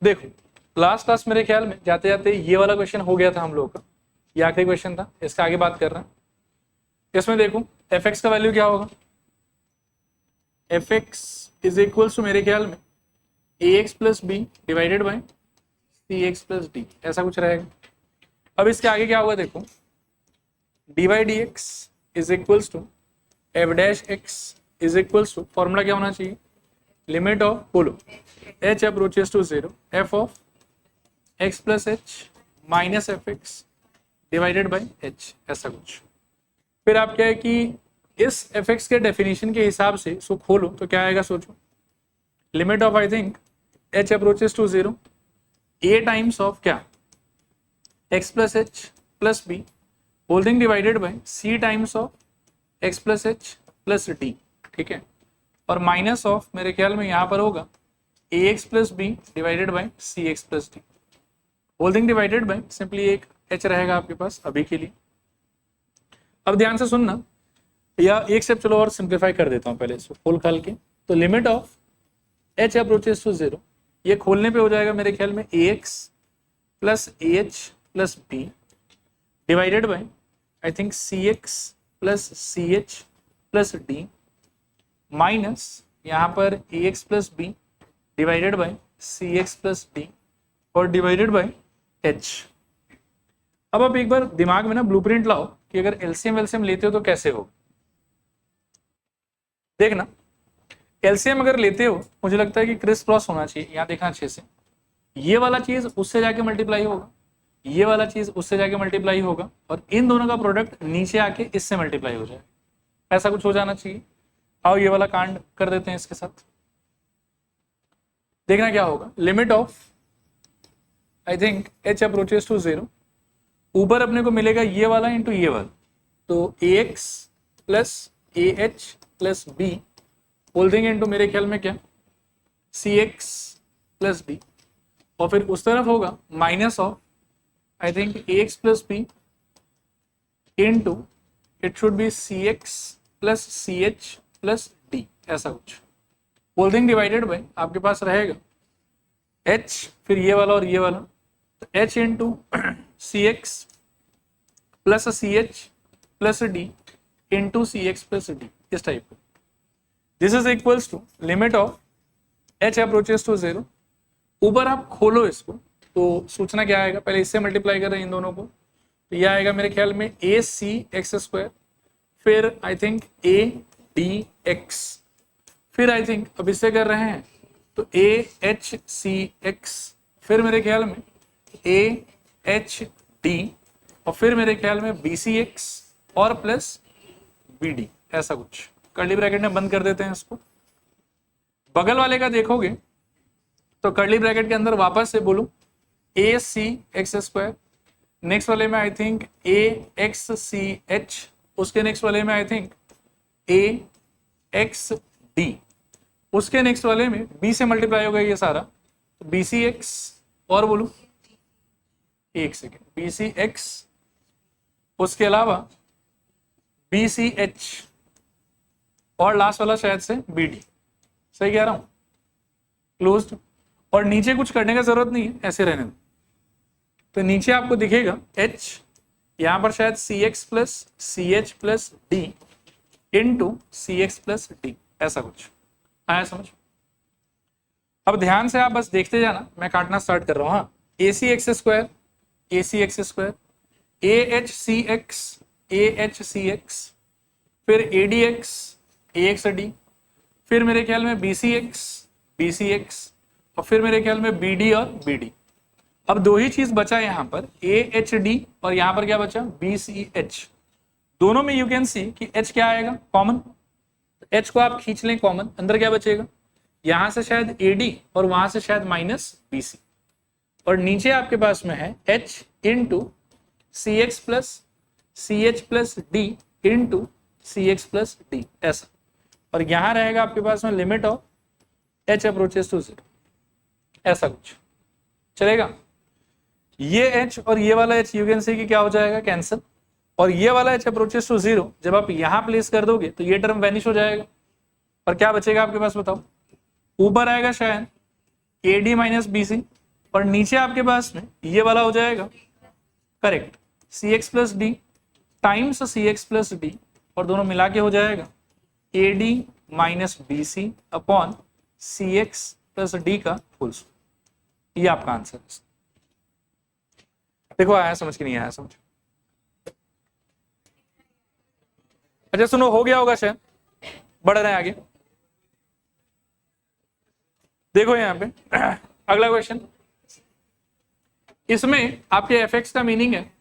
देखो last class मेरे ख्याल में जाते जाते ये वाला क्वेश्चन हो गया था हम लोग का, ये आखिरी क्वेश्चन था, इसका आगे बात कर रहे हैं। इसमें देखो एफ एक्स का वैल्यू क्या होगा, f x is equals to मेरे ख्याल में a x plus b divided by c x plus d, ऐसा कुछ रहेगा। अब इसके आगे क्या होगा देखो, d by d x is equals to f dash x is equals to, formula क्या होना चाहिए, लिमिट ऑफ बोलो h approaches to 0 f of x plus h minus f x divided by h, ऐसा कुछ। फिर आप क्या है कि इस एफ एक्स के डेफिनेशन के हिसाब से इसको खोलो तो क्या आएगा सोचो, limit of I think h approaches to 0 a times of क्या x plus h plus b holding divided by c times of x plus h plus d, ठीक है। और माइनस ऑफ मेरे ख्याल में यहाँ पर होगा a x plus b divided by c x plus d holding divided by simply एक h रहेगा आपके पास अभी के लिए। अब ध्यान से सुनना, या एक स्टेप चलो और सिंप्लीफाई कर देता हूँ पहले इसको खोल खाल के। तो limit of h approaches to 0, ये खोलने पे हो जाएगा मेरे ख्याल में a x plus a h plus b divided by I think c x plus c h plus d minus यहाँ पर a x plus b divided by c x plus d और डिवाइडेड बाई एच। अब आप एक बार दिमाग में ना blueprint लाओ कि अगर एलसीएम एलसीएम लेते हो तो कैसे हो। देखना एलसीएम अगर लेते हो मुझे लगता है कि क्रिस क्रॉस होना चाहिए, यहाँ देखना अच्छे से, ये वाला चीज उससे जाके मल्टीप्लाई होगा, ये वाला चीज उससे जाके मल्टीप्लाई होगा और इन दोनों का प्रोडक्ट नीचे आके इससे मल्टीप्लाई हो जाए, ऐसा कुछ हो जाना चाहिए। आओ ये वाला कांड कर देते हैं इसके साथ, देखना क्या होगा। Limit of I think h approaches to 0, ऊपर अपने को मिलेगा ये वाला इंटू ये वाला, तो a x plus a h plus b holding into मेरे ख्याल में क्या सी एक्स प्लस डी, और फिर उस तरफ होगा minus of I think a x plus b into it should be c x plus c h plus d, ऐसा कुछ होल्डिंग डिवाइडेड बाई आपके पास रहेगा h, फिर ये वाला और ये वाला, तो h into c x plus c h plus d into c x plus d, इस टाइप का। This is equals to limit of h approaches to 0, ऊपर आप खोलो इसको तो सूचना क्या आएगा, पहले इससे मल्टीप्लाई कर रहे हैं इन दोनों को, तो यह आएगा मेरे ख्याल में ए सी एक्स स्क्वायर, फिर आई थिंक ए डी एक्स, फिर आई थिंक अब इससे कर रहे हैं तो ए एच सी एक्स, फिर मेरे ख्याल में ए एच डी, और फिर मेरे ख्याल में बी सी एक्स और प्लस बी डी, ऐसा कुछ। कर्ली ब्रैकेट में बंद कर देते हैं इसको। बगल वाले का देखोगे तो कर्ली ब्रैकेट के अंदर वापस से बोलूं a c x square, next वाले में I think a x c h, उसके नेक्स्ट वाले में I think a x d, उसके नेक्स्ट वाले में बी से मल्टीप्लाई होगा ये सारा, तो बी सी एक्स और बोलू एक सेकेंड बी सी एक्स, उसके अलावा बी सी एच और लास्ट वाला शायद से बी डी, सही कह रहा हूं, क्लोज्ड। और नीचे कुछ करने का जरूरत नहीं है, ऐसे रहने दो। तो नीचे आपको दिखेगा h, यहां पर शायद c x plus c h plus d into c x plus d, ऐसा कुछ आया समझ। अब ध्यान से आप बस देखते जाना, मैं काटना स्टार्ट कर रहा हूं। हाँ, a c x square, a c x square, a h c x, a h c x, फिर a d x, a x d, फिर मेरे ख्याल में b c x, b c x, और फिर मेरे ख्याल में बी डी और बी डी। अब दो ही चीज बचा यहाँ पर, ए एच डी और यहाँ पर क्या बचा बी सी एच। दोनों में यू कैन सी कि h क्या आएगा कॉमन, h को आप खींच लें कॉमन, अंदर क्या बचेगा, यहां से शायद AD और वहां से शायद माइनस BC, और नीचे आपके पास में है h into c x plus c h plus d into c x plus d, ऐसा। और यहां रहेगा आपके पास में limit of h approaches to 0, ऐसा कुछ चलेगा। ये h और ये वाला h यू कैन सी कि क्या हो जाएगा कैंसिल, और ये वाला h अप्रोचेस टू 0 जब आप यहां प्लेस कर दोगे तो ये टर्म वैनिश हो जाएगा, और क्या बचेगा आपके पास बताओ, ऊपर आएगा शायद AD माइनस BC और नीचे आपके पास में ये वाला हो जाएगा correct c x plus d times c x plus d, और दोनों मिला के हो जाएगा a d minus b c upon c x plus d का फुल स्क्वायर। ये आपका आंसर है। देखो आया समझ कि नहीं आया समझ? अच्छा सुनो, हो गया होगा शायद, बढ़ रहे हैं आगे। देखो यहाँ पे अगला क्वेश्चन, इसमें आपके एफ एक्स का मीनिंग है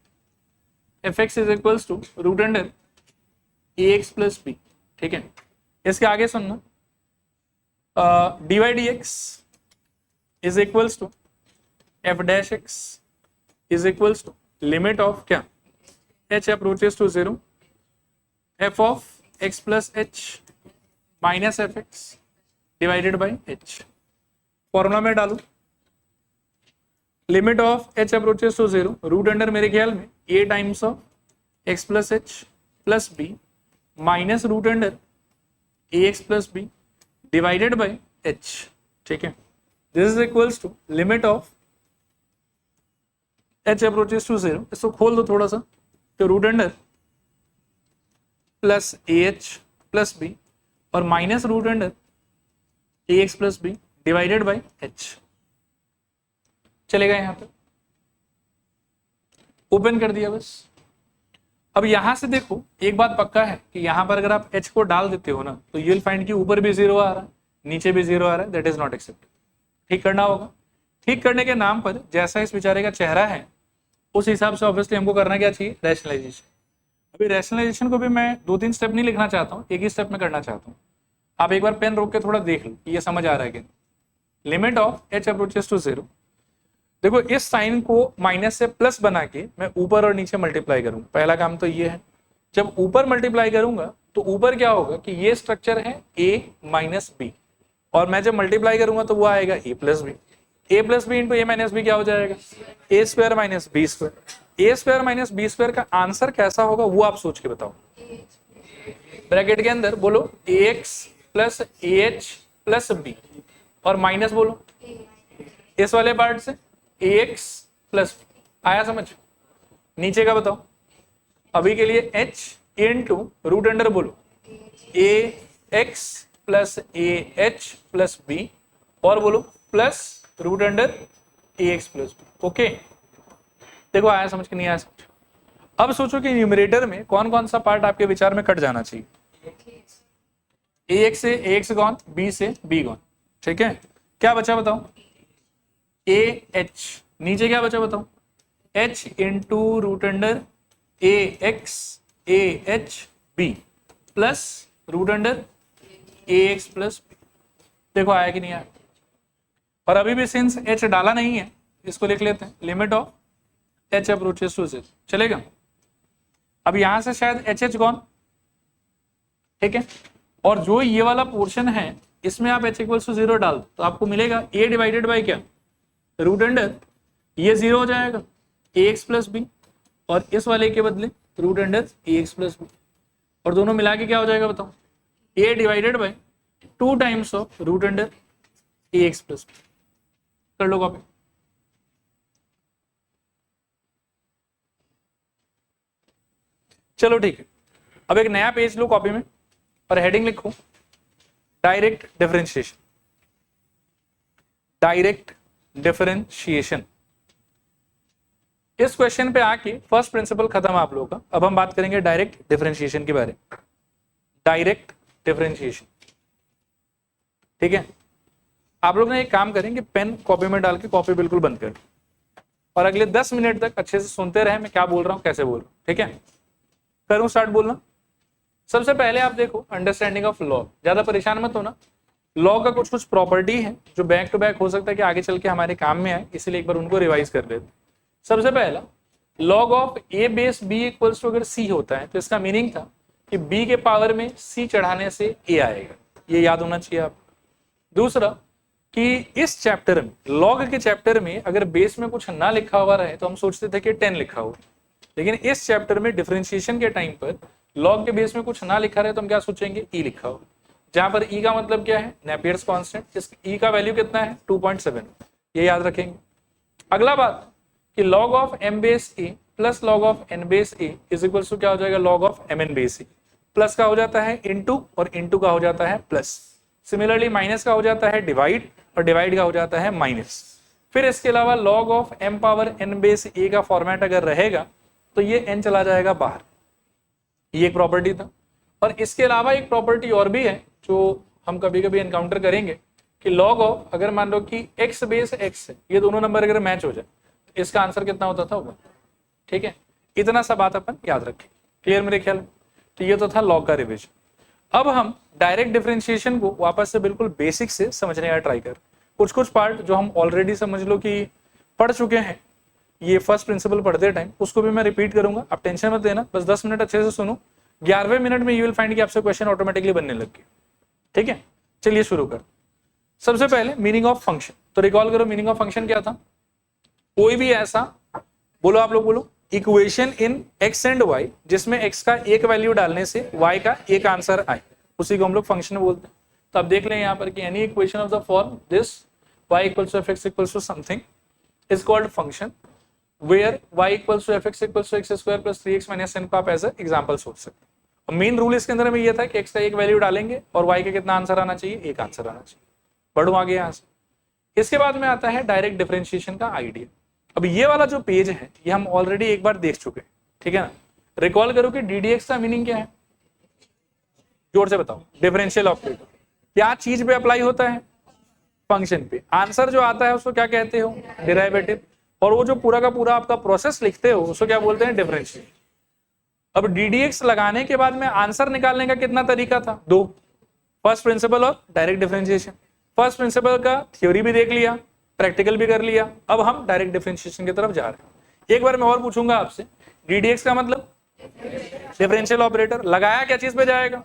f x is equals to root under a x plus b. ठीक है, इसके आगे सुनना, d y d x is equals to f dash x is equals to limit of क्या, h approaches to zero, f of x plus h minus f x divided by h. Formula में डालू, limit of h approaches to zero, root under मेरे ख्याल में ए times of x plus h plus b minus root under a x plus b divided by h. ठीक है, this is equals to limit of h approaches to zero, इसको खोल दो थोड़ा सा, तो root under plus a h plus b और minus root under a x plus b divided by h. चलेगा यहां पे, ओपन कर दिया बस। अब यहां से देखो एक बात पक्का है कि यहां पर अगर आप h को डाल देते हो ना, तो यू विल फाइंड कि ऊपर भी जीरो आ रहा है नीचे भी जीरो आ रहा है, दैट इज नॉट एक्सेप्टेड। ठीक करना होगा, ठीक करने के नाम पर जैसा इस बेचारे का चेहरा है उस हिसाब से ऑब्वियसली हमको करना क्या चाहिए, रैशनलाइजेशन। अभी रैशनलाइजेशन को भी मैं 2-3 स्टेप नहीं लिखना चाहता हूँ, एक ही स्टेप में करना चाहता हूँ। आप एक बार पेन रोक के थोड़ा देख लो कि ये समझ आ रहा है कि limit of h approaches to zero. देखो इस साइन को माइनस से प्लस बना के मैं ऊपर और नीचे मल्टीप्लाई करूंगा, पहला काम तो ये है। जब ऊपर मल्टीप्लाई करूंगा तो ऊपर क्या होगा कि ये स्ट्रक्चर है a माइनस बी, और मैं जब मल्टीप्लाई करूंगा तो वो आएगा a plus b. a plus b into a minus b क्या हो जाएगा, a square minus b square. A square minus b square का आंसर कैसा होगा वो आप सोच के बताओ। ब्रैकेट के अंदर बोलो a x plus a h plus b और माइनस बोलो इस वाले पार्ट से ए एक्स प्लस, आया समझ? नीचे का बताओ, अभी के लिए h इंटू रूट अंडर बोलो a x plus a h plus b और बोलो plus root under a x plus b. Okay, देखो आया समझ कि नहीं आया समझ? अब सोचो कि न्यूमरेटर में कौन कौन सा पार्ट आपके विचार में कट जाना चाहिए। ए एक्स से ए एक्स गॉन, बी से बी गॉन। ठीक है, क्या बचा बताओ, ए एच, नीचे क्या बचा बताओ, h into root under a x a h b plus root under a x plus b. देखो आया कि नहीं आया? और अभी भी सिंस एच डाला नहीं है इसको लिख लेते हैं limit of h approaches to zero. चलेगा? अब यहां से शायद एच एच गॉन, ठीक है, और जो ये वाला पोर्शन है इसमें आप एच इक्वल्स टू जीरो डाल दो तो आपको मिलेगा ए डिवाइडेड बाई क्या, रूट अंडर ये जीरो हो जाएगा ए एक्स प्लस बी और इस वाले के बदले root under a x plus b, और दोनों मिला के क्या हो जाएगा बताओ, a divided by 2 times of root under a x plus b. कर लो कॉपी। चलो ठीक है, अब एक नया पेज लो कॉपी में और हेडिंग लिखो डायरेक्ट डिफरेंशिएशन। डायरेक्ट डिफरेंशिएशन, इस क्वेश्चन पे आके फर्स्ट प्रिंसिपल खत्म आप लोगों का। अब हम बात करेंगे डायरेक्ट डिफरेंशिएशन के बारे में। डायरेक्ट डिफरेंशिएशन, ठीक है, आप लोग ने एक काम करेंगे, पेन कॉपी में डाल के कॉपी बिल्कुल बंद कर और अगले 10 मिनट तक अच्छे से सुनते रहे मैं क्या बोल रहा हूं, कैसे बोल रहा हूं। ठीक है, करूं स्टार्ट बोलना। सबसे पहले आप देखो अंडरस्टैंडिंग ऑफ लॉ, ज्यादा परेशान मत होना। लॉ का कुछ कुछ प्रॉपर्टी है जो बैक टू बैक हो सकता है कि आगे चल के हमारे काम में आए, इसलिए एक बार उनको रिवाइज कर लेते। सबसे पहला, log of a base b equals to अगर सी होता है तो इसका मीनिंग था कि बी के पावर में सी चढ़ाने से ए आएगा, ये याद होना चाहिए आप। दूसरा कि इस चैप्टर में, लॉग के चैप्टर में अगर बेस में कुछ ना लिखा हुआ रहे तो हम सोचते थे कि 10 लिखा हुआ, लेकिन इस चैप्टर में डिफरेंशिएशन के टाइम पर लॉग के बेस में कुछ ना लिखा रहे तो हम क्या सोचेंगे, ई लिखा हो, जहां पर ई का मतलब क्या है, नेपियर्स कांस्टेंट। इस ई का वैल्यू कितना है 2.7, ये याद रखेंगे। अगला बात कि log of m base a plus log of n base a is equal to क्या हो जाएगा, log of mn base a। Plus का हो जाता है इनटू और इनटू का हो जाता है प्लस। सिमिलरली माइनस का हो जाता है डिवाइड और डिवाइड का हो जाता है माइनस। फिर इसके अलावा log of m power n base a का फॉर्मेट अगर रहेगा तो ये n चला जाएगा बाहर, ये एक प्रॉपर्टी था। और इसके अलावा एक प्रॉपर्टी और भी है जो हम कभी कभी एनकाउंटर करेंगे कि log ऑफ, अगर मान लो कि x बेस x है, ये दोनों नंबर अगर मैच हो जाए तो इसका आंसर कितना होता था, 1। ठीक है, इतना सा बात अपन याद रखें। क्लियर मेरे ख्याल में? तो ये तो था log का रिविजन। अब हम डायरेक्ट डिफरेंशिएशन को वापस से बिल्कुल बेसिक से समझने का ट्राई कर। कुछ कुछ पार्ट जो हम ऑलरेडी समझ लो कि पढ़ चुके हैं, ये फर्स्ट प्रिंसिपल पढ़ते टाइम, उसको भी मैं रिपीट करूंगा। आप टेंशन मत लेना, बस 10 मिनट अच्छे से सुनो। 11वें मिनट में यू विल फाइंड कि आपसे क्वेश्चन ऑटोमेटिकली बनने लग गए। ठीक है, चलिए शुरू कर। सबसे पहले मीनिंग ऑफ फंक्शन। तो रिकॉल करो, मीनिंग ऑफ फंक्शन क्या था? कोई भी ऐसा, बोलो आप लोग बोलो, equation in x and y जिसमें x का एक वैल्यू डालने से y का एक आंसर आए, उसी को हम लोग फंक्शन बोलते हैं। तो आप देख लें यहाँ पर कि any equation of the form this y equals to fx equals to something is called function, where y equals to fx equals to x square plus 3x minus n को आप एज एग्जांपल सोच सकते हैं। और main rule इसके अंदर में ये था कि x का एक वैल्यू डालेंगे और y का कितना आंसर आना चाहिए, एक आंसर आना चाहिए। बढ़ो आगे यहाँ से। इसके बाद में आता है डायरेक्ट डिफरेंशिएशन का आइडिया। अब ये वाला जो पेज है ये हम ऑलरेडी एक बार देख चुके हैं, ठीक है ना। रिकॉल करो कि ddx का मीनिंग क्या है, जोर से बताओ। डिफरेंशियल ऑपरेटर क्या चीज पे अप्लाई होता है, फंक्शन पे। आंसर जो आता है उसको क्या कहते हो, डेरिवेटिव। और वो जो पूरा का पूरा आपका प्रोसेस लिखते हो उसको क्या बोलते हैं, डिफरेंशियल। अब ddx लगाने के बाद में आंसर निकालने का कितना तरीका था, 2। फर्स्ट प्रिंसिपल और डायरेक्ट डिफरेंशिएशन। फर्स्ट प्रिंसिपल का थ्योरी भी देख लिया, प्रैक्टिकल भी कर लिया। अब हम डायरेक्ट डिफरेंशिएशन की तरफ जा रहे हैं। एक बार मैं और पूछूंगा आपसे, ddx का मतलब डिफरेंशियल ऑपरेटर, लगाया क्या चीज पे जाएगा,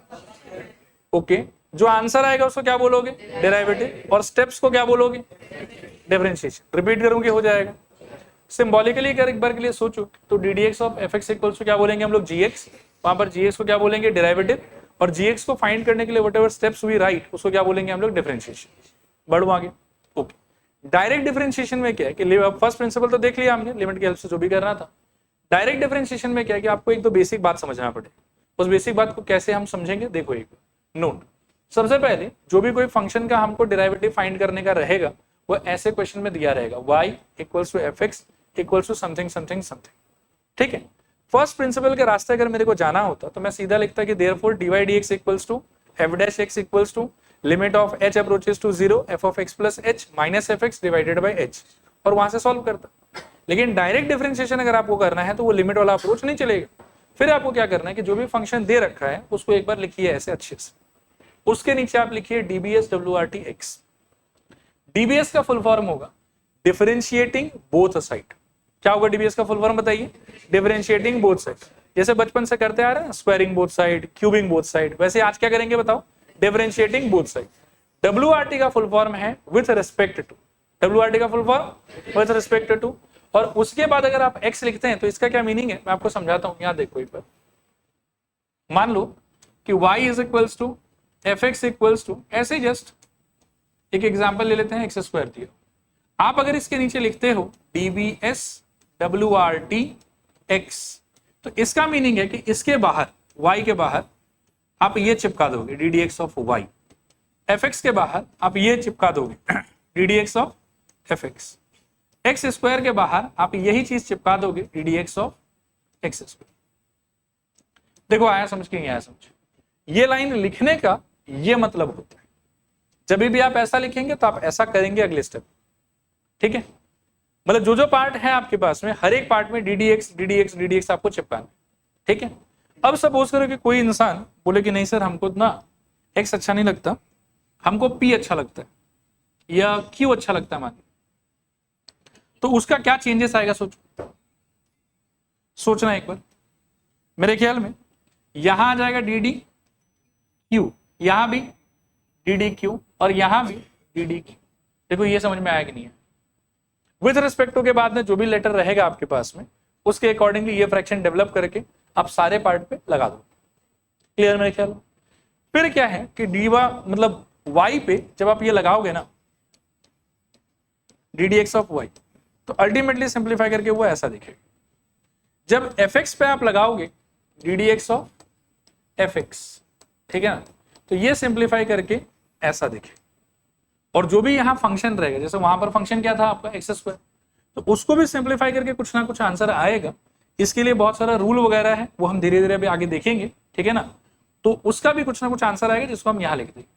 ओके। जो आंसर आएगा उसको क्या बोलोगे, डेरिवेटिव। और स्टेप्स को क्या बोलोगे, डिफरेंशिएशन। रिपीट करूंगी हो जाएगा। सिंबॉलिकली कर एक बार के लिए सोचो तो ddx of fx equals to क्या बोलेंगे हम लोग, gx। वहां पर gx को क्या बोलेंगे, डेरिवेटिव। और gx को फाइंड करने के लिए व्हाटएवर स्टेप्स वी राइट उसको क्या बोलेंगे हम लोग, डिफरेंशिएशन। बढ़ो आगे, ओके। डायरेक्ट डिफरेंशिएशन में क्या है कि फर्स्ट प्रिंसिपल तो देख लिया हमने, लिमिट की हेल्प से जो भी करना था। डायरेक्ट डिफरेंशिएशन में क्या है कि आपको एक तो बेसिक बात समझना पड़ेगा। उस बेसिक बात को कैसे हम समझेंगे, देखो एक नोट। सबसे पहले जो भी कोई फंक्शन का हमको डेरिवेटिव फाइंड करने का रहेगा वो ऐसे क्वेश्चन में दिया रहेगा, y equals to fx equals to something something something. ठीक है, फर्स्ट प्रिंसिपल के रास्ते अगर मेरे को जाना होता तो मैं सीधा लिखता कि therefore dy dx equals to f dash x equals to limit of h approaches to 0 f of x plus h minus fx divided by h, और वहां से सॉल्व करता। लेकिन डायरेक्ट डिफरेंशिएशन अगर आपको करना है तो वो लिमिट वाला अप्रोच नहीं चलेगा। फिर आपको क्या करना है कि जो भी फंक्शन दे रखा है उसको एक बार लिखिए ऐसे अच्छे से, उसके नीचे आप लिखिए dbs wrt x। dbs का फुल फॉर्म होगा डिफरेंशिएटिंग बोथ साइड। क्या होगा dbs का फुल फॉर्म बताइए, डिफरेंशिएटिंग बोथ साइड। जैसे बचपन से करते आ रहे हैं squaring both side, cubing both side, वैसे आज क्या करेंगे बताओ, डिफरेंशिएटिंग बोथ साइड। wrt का फुल फॉर्म है विथ रिस्पेक्ट टू, wrt का full form with respect to. और उसके बाद अगर आप x लिखते हैं तो इसका क्या मीनिंग है मैं आपको समझाता हूं। यहां देखो एक बार, मान लो कि y is equals to fx equals to, ऐसे जस्ट एक एग्जांपल ले लेते हैं, x स्क्वायर दिया। आप अगर इसके नीचे लिखते हो dbs wrt x, तो इसका मीनिंग है कि इसके बाहर, y के बाहर आप ये चिपका दोगे ddx ऑफ y, fx के बाहर आप ये चिपका दोगे ddx of fx, x square के बाहर आप यही चीज चिपका दोगे ddx ऑफ x स्क्वायर। देखो आया समझ के नहीं आया समझ, ये लाइन लिखने का ये मतलब होता है। जब भी आप ऐसा लिखेंगे तो आप ऐसा करेंगे अगले स्टेप, ठीक है। मतलब जो जो पार्ट है आपके पास में, हर एक पार्ट में ddx ddx ddx आपको चिपकाना, ठीक है। अब सपोज करो कि कोई इंसान बोले कि नहीं सर हमको ना x अच्छा नहीं लगता, हमको p अच्छा लगता है या q अच्छा लगता है मान, तो उसका क्या चेंजेस आएगा सोचो, सोचना एक बार। मेरे ख्याल में यहां आ जाएगा dd q, यहां भी dd q और यहां भी dd q। देखो ये समझ में आया कि नहीं है। विथ रिस्पेक्ट टू के बाद में जो भी लेटर रहेगा आपके पास में उसके अकॉर्डिंगली ये फ्रैक्शन डेवलप करके आप सारे पार्ट पे लगा दो। क्लियर मेरे ख्याल। फिर क्या है कि डीवा मतलब y पे जब आप ये लगाओगे ना ddx ऑफ y, तो अल्टीमेटली सिंप्लीफाई करके वो ऐसा दिखेगा। जब fx पे आप लगाओगे ddx ऑफ fx, ठीक है ना, तो ये सिंप्लीफाई करके ऐसा दिखे। और जो भी यहाँ फंक्शन रहेगा, जैसे वहां पर फंक्शन क्या था आपका एक्स स्क्वायर, तो उसको भी सिंप्लीफाई करके कुछ ना कुछ आंसर आएगा। इसके लिए बहुत सारा रूल वगैरह है, वो हम धीरे धीरे अभी आगे देखेंगे, ठीक है ना। तो उसका भी कुछ ना कुछ आंसर आएगा जिसको हम यहाँ लिख देंगे,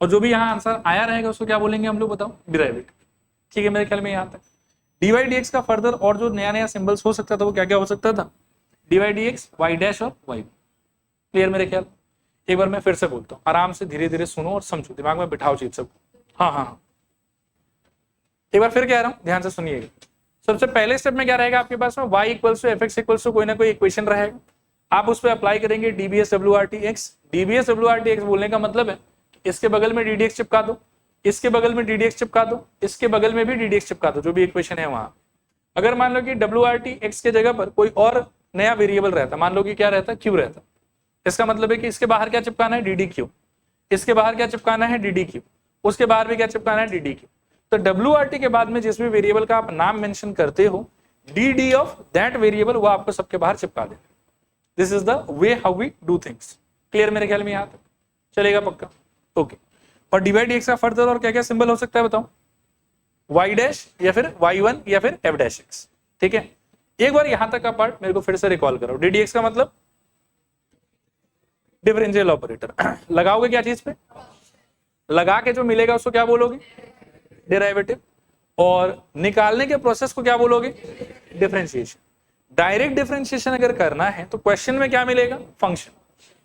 और जो भी यहाँ आंसर आया रहेगा उसको क्या बोलेंगे हम लोग, बताओ, डिराइवेटिव। ठीक है, मेरे ख्याल में यहाँ तक dy dx का फर्दर और जो नया नया सिंबल्स हो सकता था वो क्या क्या हो सकता था, dy dx y डैश और y। क्लियर मेरे ख्याल। एक बार मैं फिर से बोलता हूँ, आराम से धीरे धीरे सुनो और समझो, दिमाग में बिठाओ चीज सब। हाँ हाँ हाँ, एक बार फिर कह रहा हूँ, ध्यान से सुनिएगा। सबसे पहले स्टेप में क्या रहेगा आपके पास में, y equals to fx equals to कोई ना कोई इक्वेशन रहेगा, आप उस पर अप्लाई करेंगे dbs wrtx। dbs wrtx बोलने का मतलब है इसके बगल में ddx चिपका दो, इसके बगल में ddx चिपका दो, इसके बगल में भी ddx चिपका दो, जो भी इक्वेशन है वहां। अगर मान लो कि wrtx के जगह पर कोई और नया वेरिएबल रहता, मान लो कि क्या रहता, q रहता, इसका मतलब है कि इसके बाहर क्या चिपकाना है, ddq, इसके बाहर क्या चिपकाना है, ddq, उसके बाहर भी क्या चिपकाना है, ddq। तो wrt के बाद में जिस भी वेरिएबल का आप नाम मेंशन करते हो, dd ऑफ दैट वेरिएबल वो आपको सबके बाहर चिपका देना। This is the way how we do things. Clear मेरे ख्याल में यहाँ तक चलेगा पक्का, ओके। और डिवाइड एक्स का फर्दर और क्या क्या सिंबल हो सकता है बताओ, y डैश या फिर y1 या फिर f डैश x। ठीक है, एक बार यहां तक का पार्ट मेरे को फिर से रिकॉल करो। ddx का मतलब डिफरेंशियल ऑपरेटर, लगाओगे क्या चीज पे, लगा के जो मिलेगा उसको क्या बोलोगे, डेरिवेटिव, और निकालने के प्रोसेस को क्या बोलोगे, डिफरेंशिएशन। डायरेक्ट डिफरेंशिएशन अगर करना है तो क्वेश्चन में क्या मिलेगा, फंक्शन।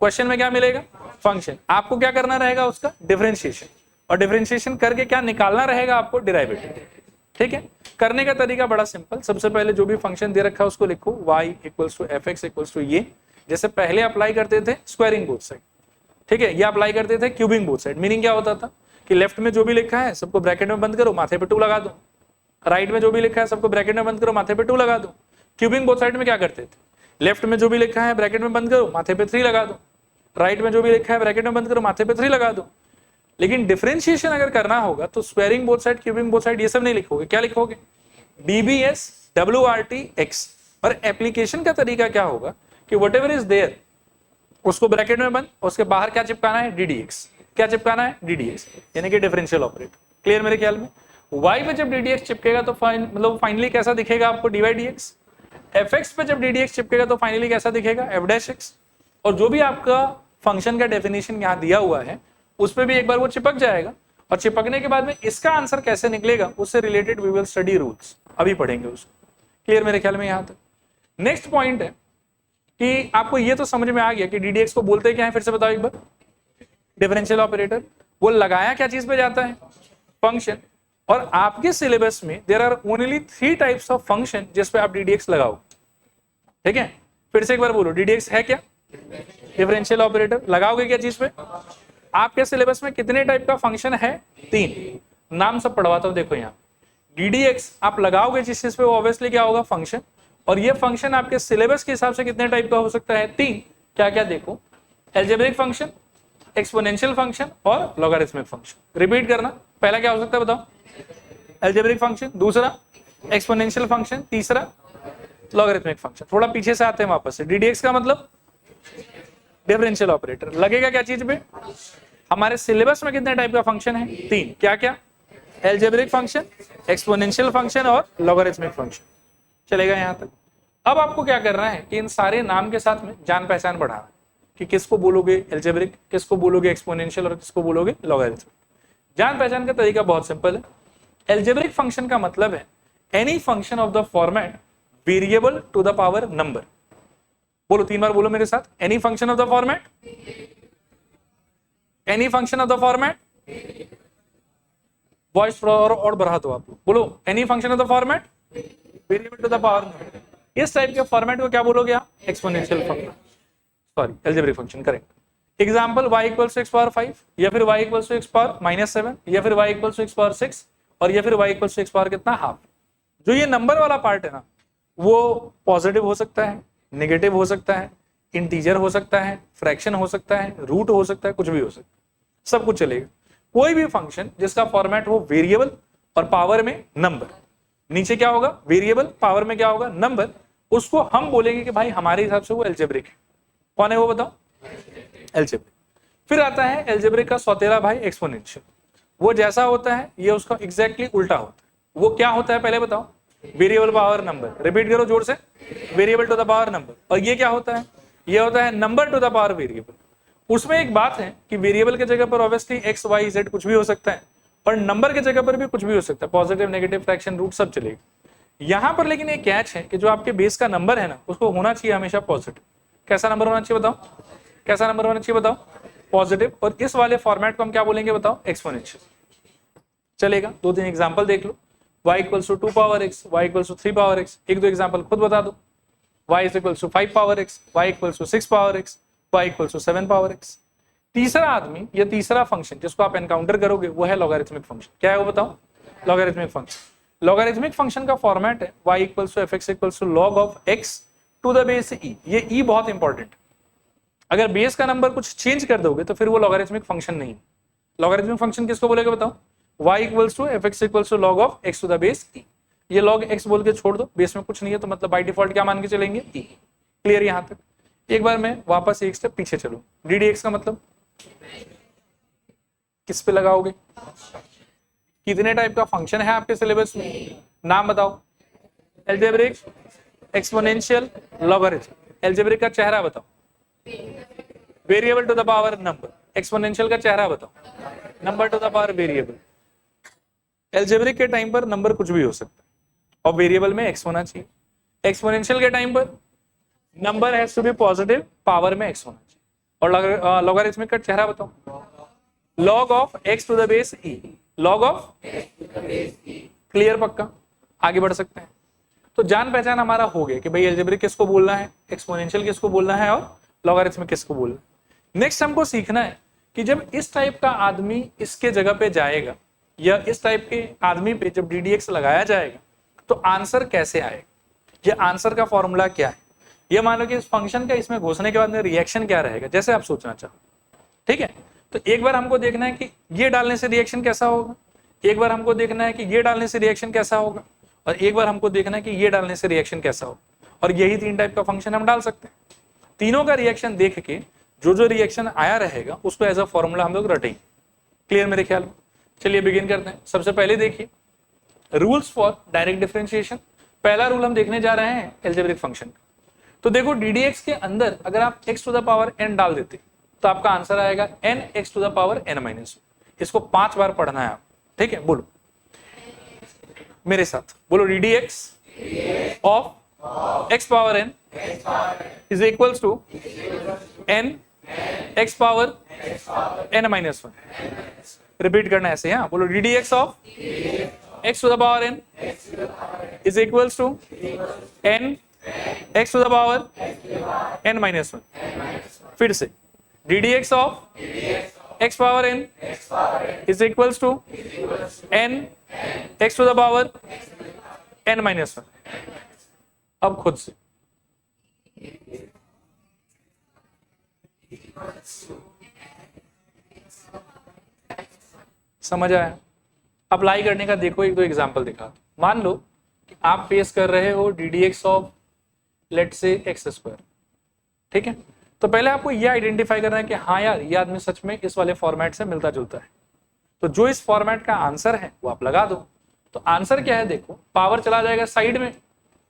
क्वेश्चन में क्या मिलेगा, फंक्शन। आपको क्या करना रहेगा, उसका डिफरेंशिएशन, और डिफरेंशिएशन करके क्या निकालना रहेगा आपको, डेरिवेटिव। ठीक है, करने का तरीका बड़ा सिंपल। सबसे पहले जो भी फंक्शन दे रखा है उसको लिखो, y equals to fx equals to ये, जैसे पहले अप्लाई करते थे स्क्वायरिंग बोथ साइड, ठीक है, ये अप्लाई करते थे क्यूबिंग बोथ साइड। मीनिंग क्या होता था कि लेफ्ट में जो भी लिखा है सबको ब्रैकेट में बंद करो, माथे पे 2 लगा दो, राइट में जो भी लिखा है सबको ब्रैकेट में बंद करो, माथे पे 2 लगा दो। क्यूबिंग बोथ साइड में क्या करते थे, लेफ्ट में जो भी लिखा है ब्रैकेट में बंद करो, माथे पे 3 लगा दो, राइट में जो भी लिखा है ब्रैकेट में बंद करो, माथे पे 3 लगा दो। लेकिन डिफरेंशिएशन अगर करना होगा तो squaring both side, cubing both side, ये सब नहीं लिखोगे। क्या लिखोगे, dbs wrtx। और एप्लीकेशन का तरीका क्या होगा कि व्हाटएवर इज देयर उसको ब्रैकेट में बंद, उसके बाहर क्या चिपकाना है, ddx। क्या चिपकाना है, ddx, यानी कि डिफरेंशियल ऑपरेटर। क्लियर मेरे ख्याल में। y पे जब ddx चिपकेगा तो मतलब फाइनली कैसा दिखेगा आपको, dy dx। fx पे जब ddx चिपकेगा तो फाइनली कैसा दिखेगा, f डैश x। और जो भी आपका फंक्शन का डेफिनेशन यहाँ दिया हुआ है उस पर भी एक बार वो चिपक जाएगा, और चिपकने के बाद में इसका आंसर कैसे निकलेगा उससे related we will study rules, अभी पढ़ेंगे उसको। क्लियर मेरे ख्याल में यहाँ तक। नेक्स्ट पॉइंट है कि आपको ये तो समझ में आ गया कि ddx को बोलते क्या है, फिर से बताओ एक बार, डिफरेंशियल ऑपरेटर। वो लगाया क्या चीज पे जाता है, फंक्शन। और आपके सिलेबस में there are only 3 types of function जिस पे आप ddx लगाओ। ठीक है, फिर से एक बार बोलो, ddx है क्या, डिफरेंशियल ऑपरेटर। लगाओगे क्या चीज पे, आपके सिलेबस में कितने टाइप का फंक्शन है, 3। नाम सब पढ़वाता हूं, देखो यहाँ ddx आप लगाओगे जिस चीज पे वो ऑब्वियसली क्या होगा, फंक्शन। और ये फंक्शन आपके सिलेबस के हिसाब से कितने टाइप का हो सकता है, 3। क्या क्या देखो, एल्जेब्रिक फंक्शन, एक्सपोनेंशियल फंक्शन और लॉगरिथमिक फंक्शन। रिपीट करना, पहला क्या हो सकता है बताओ, एल्जेब्रिक फंक्शन, दूसरा एक्सपोनेंशियल फंक्शन, तीसरा लॉगरिथमिक फंक्शन। थोड़ा पीछे से आते हैं वापस से, ddx का मतलब डिफरेंशियल ऑपरेटर। लगेगा क्या चीज पे, हमारे सिलेबस में कितने टाइप का फंक्शन है, 3। क्या क्या, एल्जेब्रिक फंक्शन, एक्सपोनेंशियल फंक्शन और लॉगरिथमिक फंक्शन। चलेगा यहां तक। अब आपको क्या करना है कि इन सारे नाम के साथ में जान पहचान बढ़ाना है कि किसको बोलोगे एल्जेब्रिक, किसको बोलोगे एक्सपोनेंशियल और किसको बोलोगे लॉगरिथमिक। जान पहचान का तरीका बहुत सिंपल है। एल्जेब्रिक फंक्शन का मतलब है any function of the format variable to the power number. बोलो 3 बार बोलो मेरे साथ, any function of the format, any function of the format. Voice और बढ़ा दो आप लोग, बोलो any function of the format variable to the power number. इस टाइप के फॉर्मेट को क्या बोलोगे आप, exponential function, sorry algebraic function, correct. Example y equals to x power 5, या फिर y equals to x power -7, या फिर y equals to x power 6, और या फिर y equals to x power कितना, हाफ। जो ये नंबर वाला पार्ट है ना, वो पॉजिटिव हो सकता है, नेगेटिव हो सकता है, इंटीजर हो सकता है, फ्रैक्शन हो सकता है, रूट हो सकता है, कुछ भी हो सकता है, सब कुछ चलेगा। कोई भी फंक्शन जिसका फॉर्मेट हो वेरिएबल और पावर में नंबर, नीचे क्या होगा वेरिएबल, पावर में क्या होगा नंबर, उसको हम बोलेंगे कि भाई हमारे हिसाब से वो एल्जेब्रिक है। कौन है वो बताओ, एल्जेब्रिक। फिर आता है एल्जेब्रिक का सौतेला भाई एक्सपोनेंशियल। वो जैसा होता है ये उसका एग्जैक्टली उल्टा होता है। वो क्या होता है पहले बताओ, वेरिएबल पावर नंबर, रिपीट करो जोर से, variable to the power number. और ये क्या होता है, ये होता है number to the power variable. उसमें एक बात है कि वेरिएबल के जगह पर ऑब्वियसली एक्स वाई जेड कुछ भी हो सकता है, और नंबर के जगह पर भी कुछ भी हो सकता है, पॉजिटिव नेगेटिव फ्रैक्शन रूट सब चलेगा। यहां पर लेकिन एक कैच है कि जो आपके बेस का नंबर है ना उसको होना चाहिए हमेशा पॉजिटिव। कैसा नंबर होना चाहिए बताओ, कैसा नंबर होना चाहिए बताओ, पॉजिटिव। और इस वाले फॉर्मेट को हम क्या बोलेंगे बताओ, एक्सपोनेंशियल। चलेगा, दो तीन एग्जांपल देख लो, y equals to 2 power x, y equals to 3 power x, एक दो एग्जांपल खुद बता दो। y is equals to 5 power x, y equals to 6 power x, y equals to 7 power x। तीसरा आदमी या तीसरा फंक्शन जिसको आप एनकाउंटर करोगे वो है लॉगरिथमिक फंक्शन। क्या है वो बताओ, लॉगरिथमिक फंक्शन। लॉगरिथमिक फंक्शन का फॉर्मेट है y equals to fx equals to log of x to the base e। ये e बहुत इंपॉर्टेंट है, अगर बेस का नंबर कुछ चेंज कर दोगे तो फिर वो लॉगरिथमिक फंक्शन नहीं है। लॉगरिथमिक फंक्शन किसको बोलेगा बताओ, y equals to fx equals to log of x to the base e। ये log x बोल के छोड़ दो, बेस में कुछ नहीं है तो मतलब बाय डिफॉल्ट क्या मान के चलेंगे e। क्लियर यहां तक। एक बार मैं वापस एक स्टेप पीछे चलूं, ddx का मतलब किस पे लगाओगे, कितने टाइप का फंक्शन है आपके सिलेबस में, नाम बताओ, एल्जेब्रिक, एक्सपोनेंशियल, लॉगरिथम। एल्जेब्रिक का चेहरा बताओ, variable to the power number. Exponential का चेहरा बताओ, number to the power variable. Algebraic के टाइम पर नंबर कुछ भी हो सकता है और वेरिएबल में एक्स होना चाहिए। एक्सपोनेंशियल के टाइम पर number has to be positive, power में एक्स होना चाहिए। और लॉगरिथमिक का चेहरा बताओ, log of x to the base e, log of. Clear, पक्का, आगे बढ़ सकते हैं। तो जान पहचान हमारा हो गया कि भाई एल्जेब्रिक किसको बोलना है, एक्सपोनेंशियल किसको बोलना है और लॉगरिथमिक किसको बोलना है। नेक्स्ट हमको सीखना है कि जब इस टाइप का आदमी इसके जगह पे जाएगा या इस टाइप के आदमी पे जब ddx लगाया जाएगा तो आंसर कैसे आएगा, ये आंसर का फॉर्मूला क्या है, ये मानो कि इस फंक्शन का इसमें घुसने के बाद में रिएक्शन क्या रहेगा, जैसे आप सोचना चाहो। ठीक है, तो एक बार हमको देखना है कि ये डालने से रिएक्शन कैसा होगा, एक बार हमको देखना है कि ये डालने से रिएक्शन कैसा होगा, और एक बार हमको देखना है कि ये डालने से रिएक्शन कैसा होगा। और यही तीन टाइप का फंक्शन हम डाल सकते हैं। तीनों का रिएक्शन देख के जो जो रिएक्शन आया रहेगा उसको एज अ फॉर्मूला हम लोग रटेंगे। क्लियर मेरे ख्याल में। चलिए बिगिन करते हैं। सबसे पहले देखिए रूल्स फॉर डायरेक्ट डिफरेंशिएशन। पहला रूल हम देखने जा रहे हैं एल्जेब्रिक फंक्शन का। तो देखो ddx के अंदर अगर आप x to the power n डाल देते तो आपका आंसर आएगा n x to the power n minus. इसको 5 बार पढ़ना है आप, ठीक है, बोलो मेरे साथ, बोलो ddx of x power n is equals to n x power n minus 1। Repeat करना है ऐसे, हाँ, बोलो ddx of x to the power n is equals to n x to the power n minus 1। फिर से ddx of x power n is equals to n x to the power n minus 1। अब खुद से समझ आया? Apply करने का देखो एक दो एग्जांपल दिखा। मान लो कि आप फेस कर रहे हो ddx of let's say x square, ठीक है। तो पहले आपको ये आइडेंटिफाई करना है कि हाँ यार ये आदमी सच में इस वाले फॉर्मेट से मिलता जुलता है। तो जो इस फॉर्मेट का आंसर है वो आप लगा दो। तो आंसर क्या है देखो, पावर चला जाएगा साइड में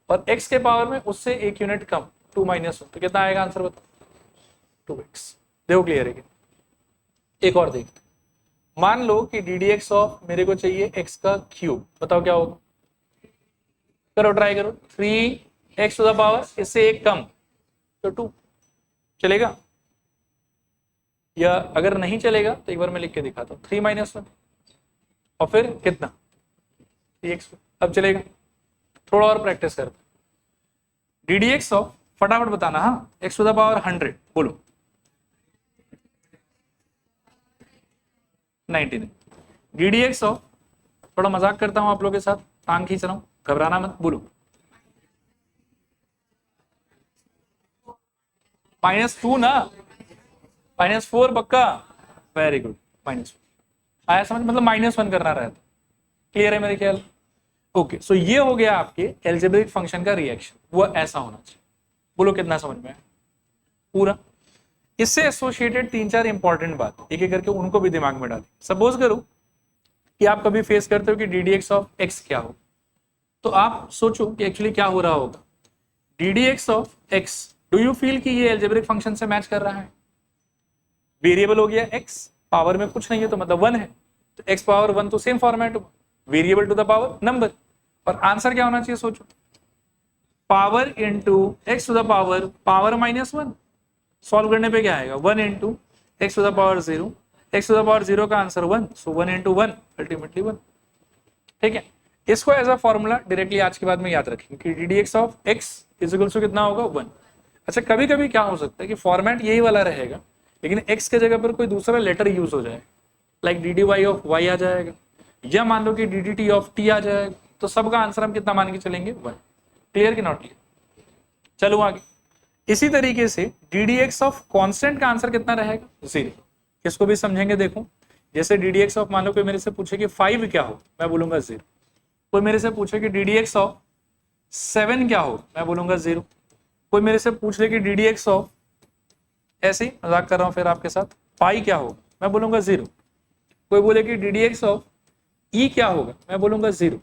और x के पावर में उससे एक यूनिट कम 2 माइनस 1, तो कितना आएगा आंसर बताओ, 2x। देखो क्लियर है? एक और देखते, मान लो कि ddx ऑफ मेरे को चाहिए x का क्यूब, बताओ क्या होगा, करो ट्राई करो, 3x टू द पावर इससे एक कम तो 2 चलेगा, या अगर नहीं चलेगा तो एक बार मैं लिख के दिखाता हूँ, 3 माइनस 1 और फिर कितना 3x। अब चलेगा, थोड़ा और प्रैक्टिस करते। ddx ऑफ फटाफट बताना, हाँ, x टू द पावर 100 बोलो 99। ddx ऑफ, थोड़ा मजाक करता हूं आप लोगों के साथ, टांग खींच रहा हूं, घबराना मत, बोलो -2 ना, -4 पक्का, वेरी गुड, -1 आया समझ, मतलब -1 करना रहता। क्लियर है मेरे ख्याल? ओके, सो ये हो गया आपके एल्जेब्रिक फंक्शन का रिएक्शन, वो ऐसा होना चाहिए। बोलो कितना समझ में आया पूरा। इससे एसोसिएटेड 3-4 इंपॉर्टेंट बात एक एक करके उनको भी दिमाग में डालें। सपोज करो कि आप कभी फेस करते हो कि d d x of x क्या हो, तो आप सोचो कि एक्चुअली क्या हो रहा होगा। D d x of x, do you feel कि ये एल्जेब्रिक फंक्शन से मैच कर रहा है? वेरिएबल हो गया एक्स, पावर में कुछ नहीं है तो मतलब 1 है, तो एक्स पावर 1 तो सेम फॉर्मेट हो, variable to the power number. और आंसर क्या होना चाहिए सोचो, power into x to the power -1। Solve करने पे क्या आएगा, 1 into x to the power 0, x to the power 0 का आंसर 1, सो 1 इंटू 1 अल्टीमेटली 1। ठीक है, इसको एज अ फॉर्मूला डायरेक्टली आज के बाद में याद रखेंगे कि d d x of x is equal to कितना होगा 1। अच्छा, कभी कभी क्या हो सकता है कि फॉर्मेट यही वाला रहेगा लेकिन एक्स के जगह पर कोई दूसरा लेटर यूज हो जाए, like d d y of y आ जाएगा, या मान लो कि d d t of t आ जाएगा, तो सबका आंसर हम कितना मान के चलेंगे 1। क्लियर कि नॉट क्लियर? चलो आगे। इसी तरीके से d d x of constant का आंसर कितना रहेगा 0। इसको भी समझेंगे। देखो जैसे डी डी एक्स ऑफ, मान लो कोई मेरे से पूछे कि 5 क्या हो, मैं बोलूंगा 0। कोई मेरे से पूछे कि डी डी एक्स ऑफ 7 क्या हो, मैं बोलूंगा 0। कोई मेरे से पूछ ले कि डी डी एक्स ऑफ, ऐसे ही मजाक कर रहा हूं फिर आपके साथ, पाई क्या होगा, मैं बोलूंगा 0। कोई बोले कि डी डी एक्स ऑफ ई क्या होगा, मैं बोलूंगा 0।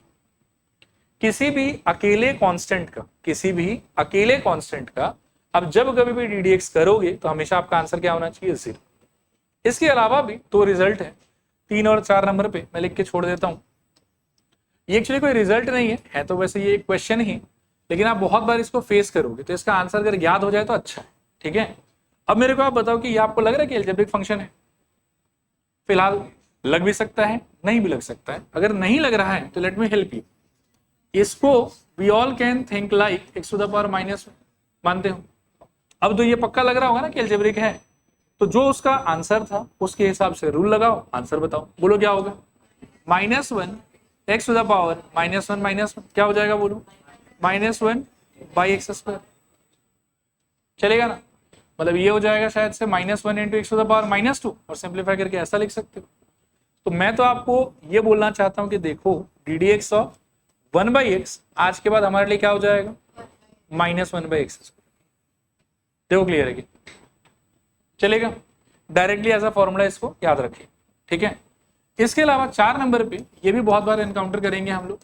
किसी भी अकेले कांस्टेंट का, किसी भी अकेले कांस्टेंट का अब जब कभी भी डी डी एक्स करोगे तो हमेशा आपका आंसर क्या होना चाहिए 0। इसके अलावा भी तो रिजल्ट है 3 और 4 नंबर पे, मैं लिख के छोड़ देता हूं। ये एक्चुअली कोई रिजल्ट नहीं है तो वैसे ये एक क्वेश्चन ही, लेकिन आप बहुत बार इसको फेस करोगे तो इसका आंसर अगर याद हो जाए तो अच्छा है। ठीक है, अब मेरे को आप बताओ कि ये आपको लग रहा है कि एल्जेब्रिक फंक्शन है? फिलहाल लग भी सकता है, नहीं भी लग सकता है। अगर नहीं लग रहा है तो लेट मी हेल्प यू। इसको we all can think like x to the power -1 मानते हो। अब तो ये पक्का लग रहा होगा ना कि एल्जेब्रिक है, तो जो उसका आंसर था उसके हिसाब से रूल लगाओ, आंसर बताओ। बोलो क्या होगा, -1 एक्स टू द पावर -1 क्या हो जाएगा, बोलो -1 बाई एक्स स्क्वायर। चलेगा ना? मतलब ये हो जाएगा शायद से -1 into x to the power -2, और सिंप्लीफाई करके ऐसा लिख सकते हो। तो मैं तो आपको ये बोलना चाहता हूं कि देखो D d x of 1/x आज के बाद हमारे लिए क्या हो जाएगा, -1/x। देखो क्लियर है कि चलेगा? डायरेक्टली ऐसा फॉर्मूला इसको याद रखिए। ठीक है, इसके अलावा 4 नंबर पे ये भी बहुत बार एनकाउंटर करेंगे हम लोग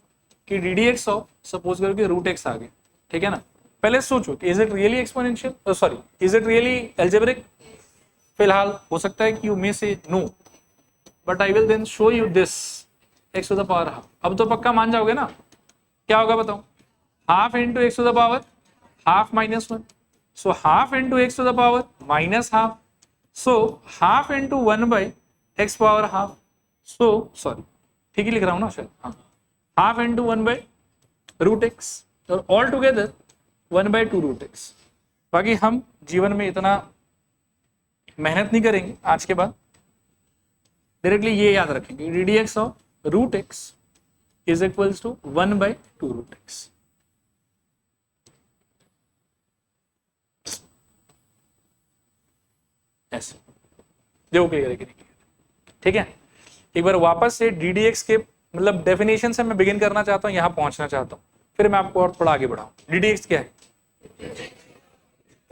कि d d x of, suppose करो कि रूट एक्स आ गया। ठीक है ना, पहले सोचो कि is it really exponential, sorry is it really algebraic. फिलहाल हो सकता है कि you may say no, but I will then show you this x to the power half. अब तो पक्का मान जाओगे ना, क्या होगा बताओ, half into x to the power half -1, so half into x to the power -½ so half into 1/x power half, so sorry ठीक ही लिख रहा हूं ना शायद, हाँ, हाफ इंटू 1/√x और ऑल टुगेदर 1/2√x। बाकी हम जीवन में इतना मेहनत नहीं करेंगे आज के बाद, डायरेक्टली ये याद रखेंगे d d x of √x is equals to 1/2√x। ऐसे देखो क्लियर है कि नहीं? ठीक है, एक बार वापस से डी डी एक्स के मतलब डेफिनेशन से मैं बिगिन करना चाहता हूं, यहां पहुंचना चाहता हूं, फिर मैं आपको और थोड़ा आगे बढ़ाऊं। डी डी एक्स क्या है,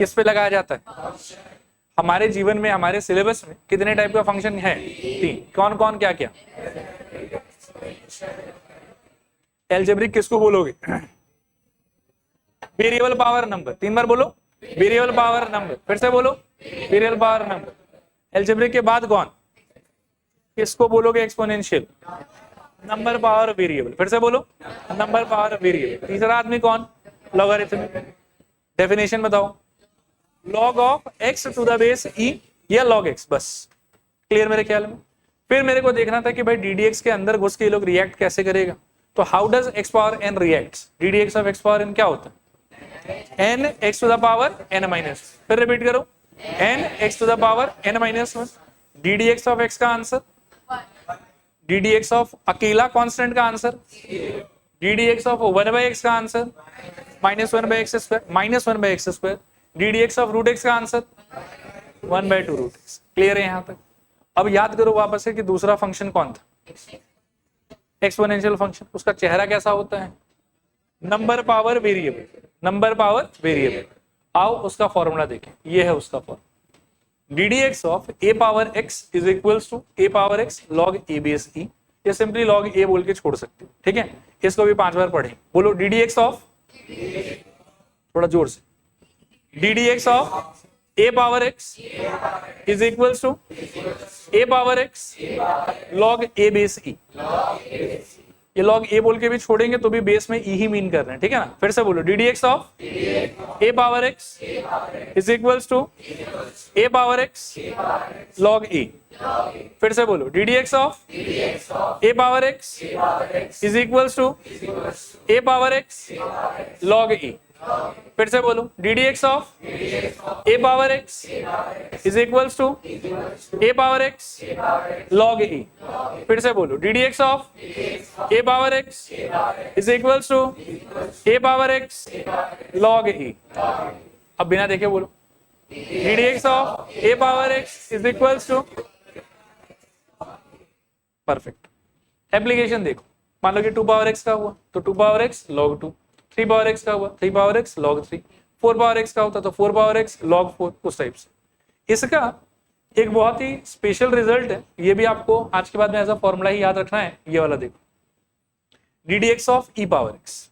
किस पे लगाया जाता है? हमारे जीवन में, हमारे सिलेबस में कितने टाइप का फंक्शन है? 3। कौन कौन, क्या क्या? एल्जेब्रिक किसको बोलोगे? वेरिएबल पावर नंबर, 3 बार बोलो, वेरिएबल पावर नंबर, फिर से बोलो वेरिएबल पावर नंबर। एल्जेब्रिक के बाद कौन, किसको बोलोगे? एक्सपोनेंशियल, नंबर पावर वेरिएबल, फिर से बोलो नंबर पावर वेरिएबल। तीसरा आदमी कौन? लॉगरिथमिक। डेफिनेशन बताओ, log of x to the base e या log x, बस। क्लियर मेरे ख्याल में? फिर मेरे को देखना था कि भाई डी डी एक्स के अंदर घुस के ये लोग रिएक्ट कैसे करेगा, तो how does x power n reacts? D d x of x power n क्या होता है? n x to the power n-1। फिर रिपीट करो, n x to the power n-1। D d x of x का answer, d d x of अकेला constant का answer, d d x of 1/x का answer -1/x square, -1/x square. D d x of √x का answer 1/2√x। Clear है यहां तक? अब याद करो वापस से कि दूसरा फंक्शन कौन था? एक्सपोनेंशियल फंक्शन, उसका चेहरा कैसा होता है, number power variable, number power variable. आओ उसका फॉर्मूला देखें, ये है उसका formula, d d x of a power x is equals to a power x log a base e, ये सिंपली लॉग ए बोल के छोड़ सकते हो, ठीक है। इसको भी 5 बार पढ़ें, बोलो डी डी एक्स ऑफ, थोड़ा जोर से, d d x of a power x is equals to a power x log a base e. ये लॉग ए बोल के भी छोड़ेंगे तो भी बेस में ई ही मीन कर रहे हैं, ठीक है ना। फिर से बोलो d d x of a power x is equals to a power x log a. फिर से बोलो d d x of a power x is equals to a power x log a. फिर से बोलो d d x of a power x is equals to a power x log a. फिर से बोलो d d x of a power x is equals to a power x log a. अब बिना देखे बोलो d d x of a power x is equals to, perfect. Application देखो, मान लो कि 2 पावर एक्स का हुआ तो 2 power x log 2, 3 power x का हुआ 3 power x log 3, 4 power x का होता तो 4 पावर एक्स लॉग 4, उस टाइप से। इसका एक बहुत ही स्पेशल रिजल्ट है, ये भी आपको आज के बाद में एज अ फॉर्मूला ही याद रखना है, ये वाला देखो, D d x of e power x.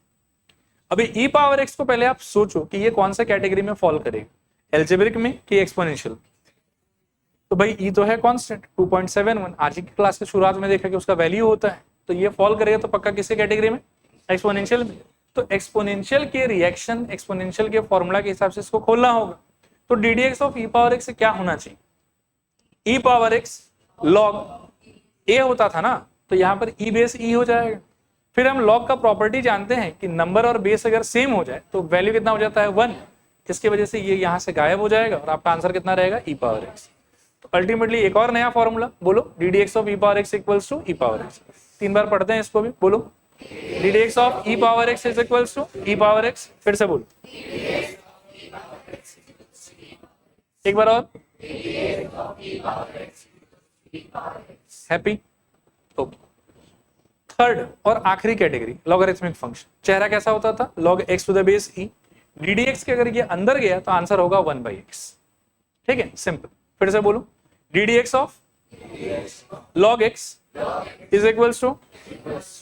अभी ई पावर एक्स को पहले आप सोचो कि ये कौन सा कैटेगरी में फॉल करेगा, एल्जेब्रिक में कि एक्सपोनेंशियल। तो भाई ई तो है कांस्टेंट 2.71, आज की क्लास के शुरुआत में देखा कि उसका वैल्यू होता है, तो ये फॉल करेगा तो पक्का किसी कैटेगरी में, एक्सपोनेंशियल में। तो एक्सपोनेंशियल के रिएक्शन, एक्सपोनेंशियल के फॉर्मूला के हिसाब से इसको खोलना होगा। तो D d x of e power x से क्या होना चाहिए, ई पावर एक्स लॉग ए होता था ना, तो यहाँ पर ई बेस ई हो जाएगा। फिर हम लॉग का प्रॉपर्टी जानते हैं कि नंबर और बेस अगर सेम हो जाए तो वैल्यू कितना हो जाता है 1, इसकी वजह से ये यहाँ से गायब हो जाएगा और आपका आंसर कितना रहेगा ई पावर एक्स। तो अल्टीमेटली एक और नया फॉर्मूला, बोलो d d x of e power x equals to e power x. 3 बार पढ़ते हैं इसको भी, बोलो d d x of e power x is equals to e power x. फिर से बोलो एक बार और, हैप्पी। ओके, थर्ड और आखिरी कैटेगरी लॉगरिथमिक फंक्शन, चेहरा कैसा होता था, log x to the base e. D d x के अगर ये अंदर गया तो आंसर होगा 1/x, ठीक है, सिंपल। फिर से बोलो d d x of log x is equals to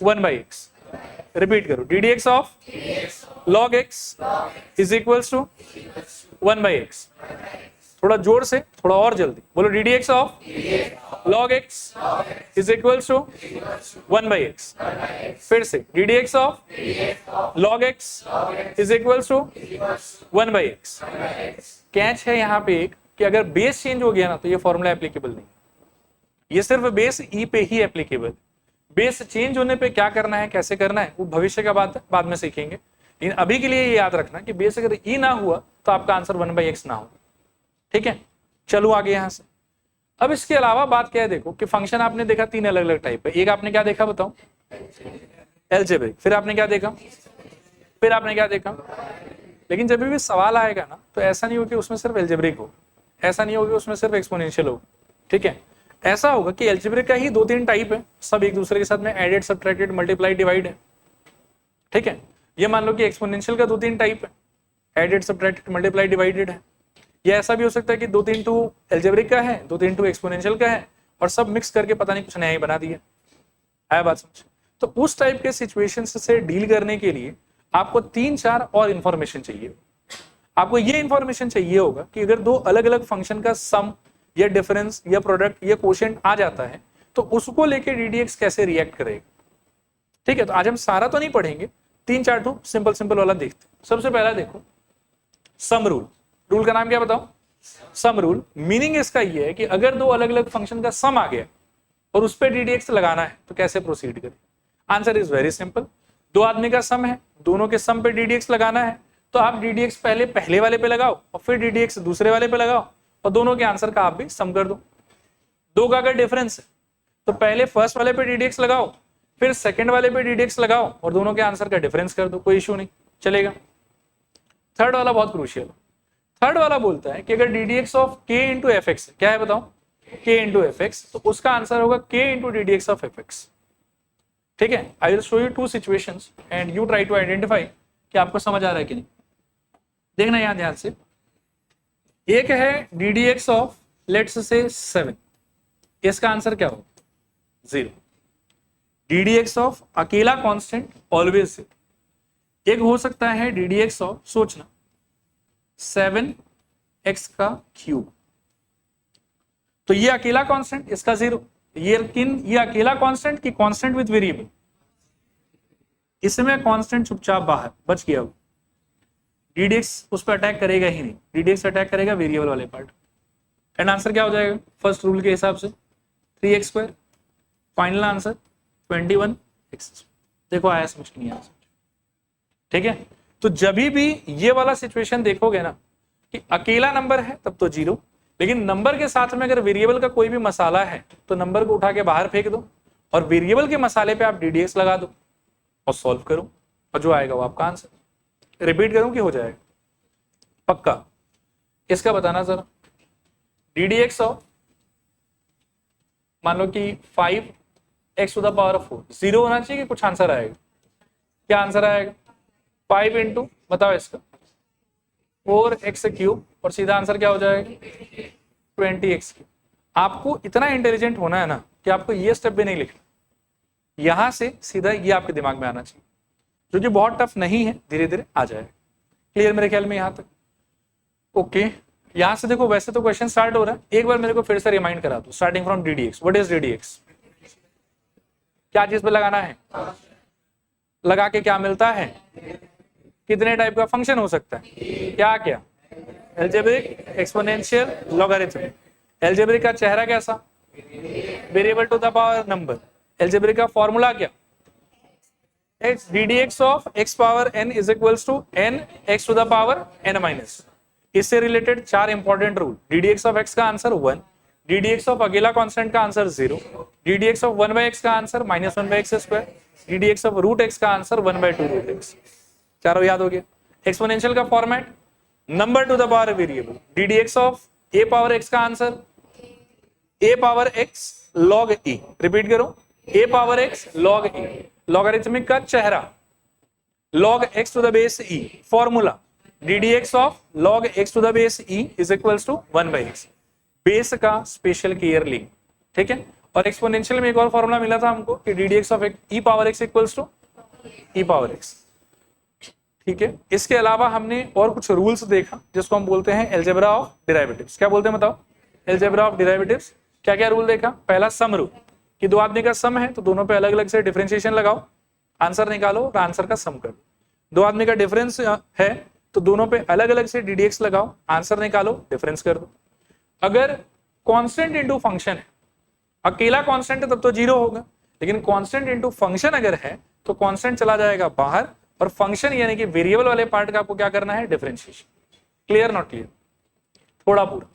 1/x। Repeat करो, d d x of log x is equals to 1/x। थोड़ा जोर से, थोड़ा और जल्दी बोलो, d d x of log x is equals to 1/x। फिर से d d x of log x is equals to 1/x। Catch है यहाँ पे एक कि अगर बेस चेंज हो गया ना तो ये फॉर्मूला एप्लीकेबल नहीं, ये सिर्फ बेस ई पे ही एप्लीकेबल। बेस चेंज होने पे क्या करना है, कैसे करना है, वो भविष्य का बात है, बाद में सीखेंगे। लेकिन अभी के लिए ये याद रखना कि बेस अगर ई ना हुआ तो आपका आंसर 1/x ना हो, ठीक है। चलो आगे यहां से। अब इसके अलावा बात क्या है, देखो कि फंक्शन आपने देखा 3 अलग अलग टाइप है। एक आपने क्या देखा बताओ, एल्जेब्रिक। फिर आपने क्या देखा, फिर आपने क्या देखा। लेकिन जब भी सवाल आएगा ना तो ऐसा नहीं हो कि उसमें सिर्फ एल्जेब्रिक हो, ऐसा नहीं हो कि उसमें सिर्फ एक्सपोनेंशियल हो, ठीक है। ऐसा होगा कि एल्जेब्रिक का ही 2-3 टाइप है, सब एक दूसरे के साथ में एडेड, सब्ट्रैक्टेड, मल्टीप्लाई, डिवाइड है, ठीक है। ये मान लो कि एक्सपोनेंशियल का 2-3 टाइप है, एडेड, सब्ट्रैक्टेड, मल्टीप्लाई, डिवाइडेड है। ये ऐसा भी हो सकता है कि 2-3 टू एल्जेब्रिक का है, 2-3 टू एक्सपोनेंशियल का है, और सब मिक्स करके पता नहीं कुछ नया ही बना दिया। आया बात समझ। तो उस टाइप के सिचुएशन से डील करने के लिए आपको 3-4 और इंफॉर्मेशन चाहिए। आपको ये इंफॉर्मेशन चाहिए होगा कि अगर 2 अलग अलग फंक्शन का सम या डिफरेंस या प्रोडक्ट या कोशेंट आ जाता है तो उसको लेके डीडीएक्स कैसे रिएक्ट करेगा, ठीक है। तो आज हम सारा तो नहीं पढ़ेंगे, 3-4 टू सिंपल सिंपल वाला देखते हैं। सबसे पहला देखो सम रूल। रूल का नाम क्या बताओ, सम रूल। मीनिंग इसका ये है कि अगर 2 अलग अलग फंक्शन का सम आ गया और उस पर डीडीएक्स लगाना है तो कैसे प्रोसीड करें। Answer is very simple. 2 आदमी का सम है, दोनों के सम पे डीडीएक्स लगाना है तो आप डीडीएक्स पहले वाले पे लगाओ और फिर डीडीएक्स दूसरे वाले पे लगाओ और दोनों के आंसर का आप भी सम कर दो। 2 का अगर डिफरेंस है तो पहले फर्स्ट वाले पे डीडीएक्स लगाओ, फिर सेकंड वाले पे डीडीएक्स लगाओ और दोनों के आंसर का डिफरेंस कर दो, कोई इशू नहीं, चलेगा। थर्ड वाला बहुत क्रूशियल है। थर्ड वाला बोलता है कि अगर डीडीएक्स of k into F x, क्या है बताओ, k इंटू एफ एक्स, तो उसका आंसर होगा k into d d x of f x, ठीक है, I will show you two situations and you try to identify कि आपको समझ आ रहा है कि नहीं। देखना यहां ध्यान से, एक है D d x of let's say 7, इसका आंसर क्या होगा? 0। डी डी एक्स ऑफ अकेला कांस्टेंट ऑलवेज 0। एक हो सकता है डी डी एक्स ऑफ, सोचना, 7x का क्यूब, तो ये अकेला कांस्टेंट, इसका 0। ये अकेला कांस्टेंट कि कांस्टेंट विद वेरिएबल? इसमें कांस्टेंट चुपचाप बाहर बच गया। डीडीएक्स उस पर अटैक करेगा ही नहीं, डीडीएक्स अटैक करेगा वेरिएबल वाले पार्ट। एंड आंसर क्या हो जाएगा फर्स्ट रूल के हिसाब से? 3x²। Final answer 21x। देखो आया समझ नहीं आया? ठीक है, तो जब भी ये वाला सिचुएशन देखोगे ना कि अकेला नंबर है तब तो 0, लेकिन नंबर के साथ में अगर वेरिएबल का कोई भी मसाला है तो नंबर को उठा के बाहर फेंक दो और वेरिएबल के मसाले पे आप डीडीएक्स लगा दो और सॉल्व करो, और जो आएगा वो आपका आंसर। रिपीट करूं कि हो जाएगा पक्का? इसका बताना जरा। डीडीएक्स ऑफ मान लो कि 5x⁴ 0 होना चाहिए कि कुछ आंसर आएगा? क्या आंसर आएगा? 5 इंटू, बताओ इसका, 4x³ और सीधा आंसर क्या हो जाएगा? 20x³। आपको इतना इंटेलिजेंट होना है ना कि आपको ये स्टेप भी नहीं लिखना, यहां से सीधा ये आपके दिमाग में आना चाहिए, जो कि बहुत टफ नहीं है, धीरे धीरे आ जाएगा। क्लियर मेरे ख्याल में यहां तक? ओके, यहां से देखो वैसे तो क्वेश्चन स्टार्ट हो रहा है, एक बार मेरे को फिर से रिमाइंड करा दो। Starting from डीडीएक्स, what is डीडीएक्स? क्या चीज पे लगाना है? लगा के क्या मिलता है? कितने टाइप का फंक्शन हो सकता है? क्या क्या? Algebraic, exponential, logarithmic. एल्जेब्रिक का चेहरा कैसा? Variable to the power number. Algebraic का फॉर्मूला क्या? ddx of x power n is equals to n x to the power n minus. इससे related 4 important rule. ddx of x का answer 1, ddx of अकेला constant का answer 0, ddx of 1/x का answer -1/x², ddx of √x का answer 1/2√x। चारों याद हो गया? एक्सपोनेंशियल का format, number to the power variable. ddx of a power x का answer a power x log e। Repeat करो, a power x log e। Logarithmic का चेहरा log x to the base e। Formula ddx of log x to the base e is equals to 1/x। Base का special care ली, ठीक है। और exponential में एक और फॉर्मूला मिला था हमको कि ddx of e power x equals to e power x, ठीक है। इसके अलावा हमने और कुछ रूल्स देखा जिसको हम बोलते हैं एल्जेब्रा ऑफ डेरिवेटिव्स। क्या बोलते हैं बताओ? Algebra of derivatives. क्या क्या रूल देखा? पहला सम रूल, कि दो आदमी का सम है तो दोनों पे अलग अलग से डिफरेंशिएशन लगाओ, आंसर निकालो और आंसर का सम करो। दो आदमी का डिफरेंस है तो दोनों पे अलग अलग से डीडीएक्स लगाओ, आंसर निकालो, डिफरेंस कर दो। अगर कांस्टेंट इनटू फंक्शन है, अकेला कांस्टेंट है तब तो 0 होगा, लेकिन कांस्टेंट इनटू फंक्शन अगर है तो कांस्टेंट चला जाएगा बाहर और फंक्शन यानी कि वेरिएबल वाले पार्ट का आपको क्या करना है? डिफरेंशिएशन। Clear not clear? थोड़ा पूरा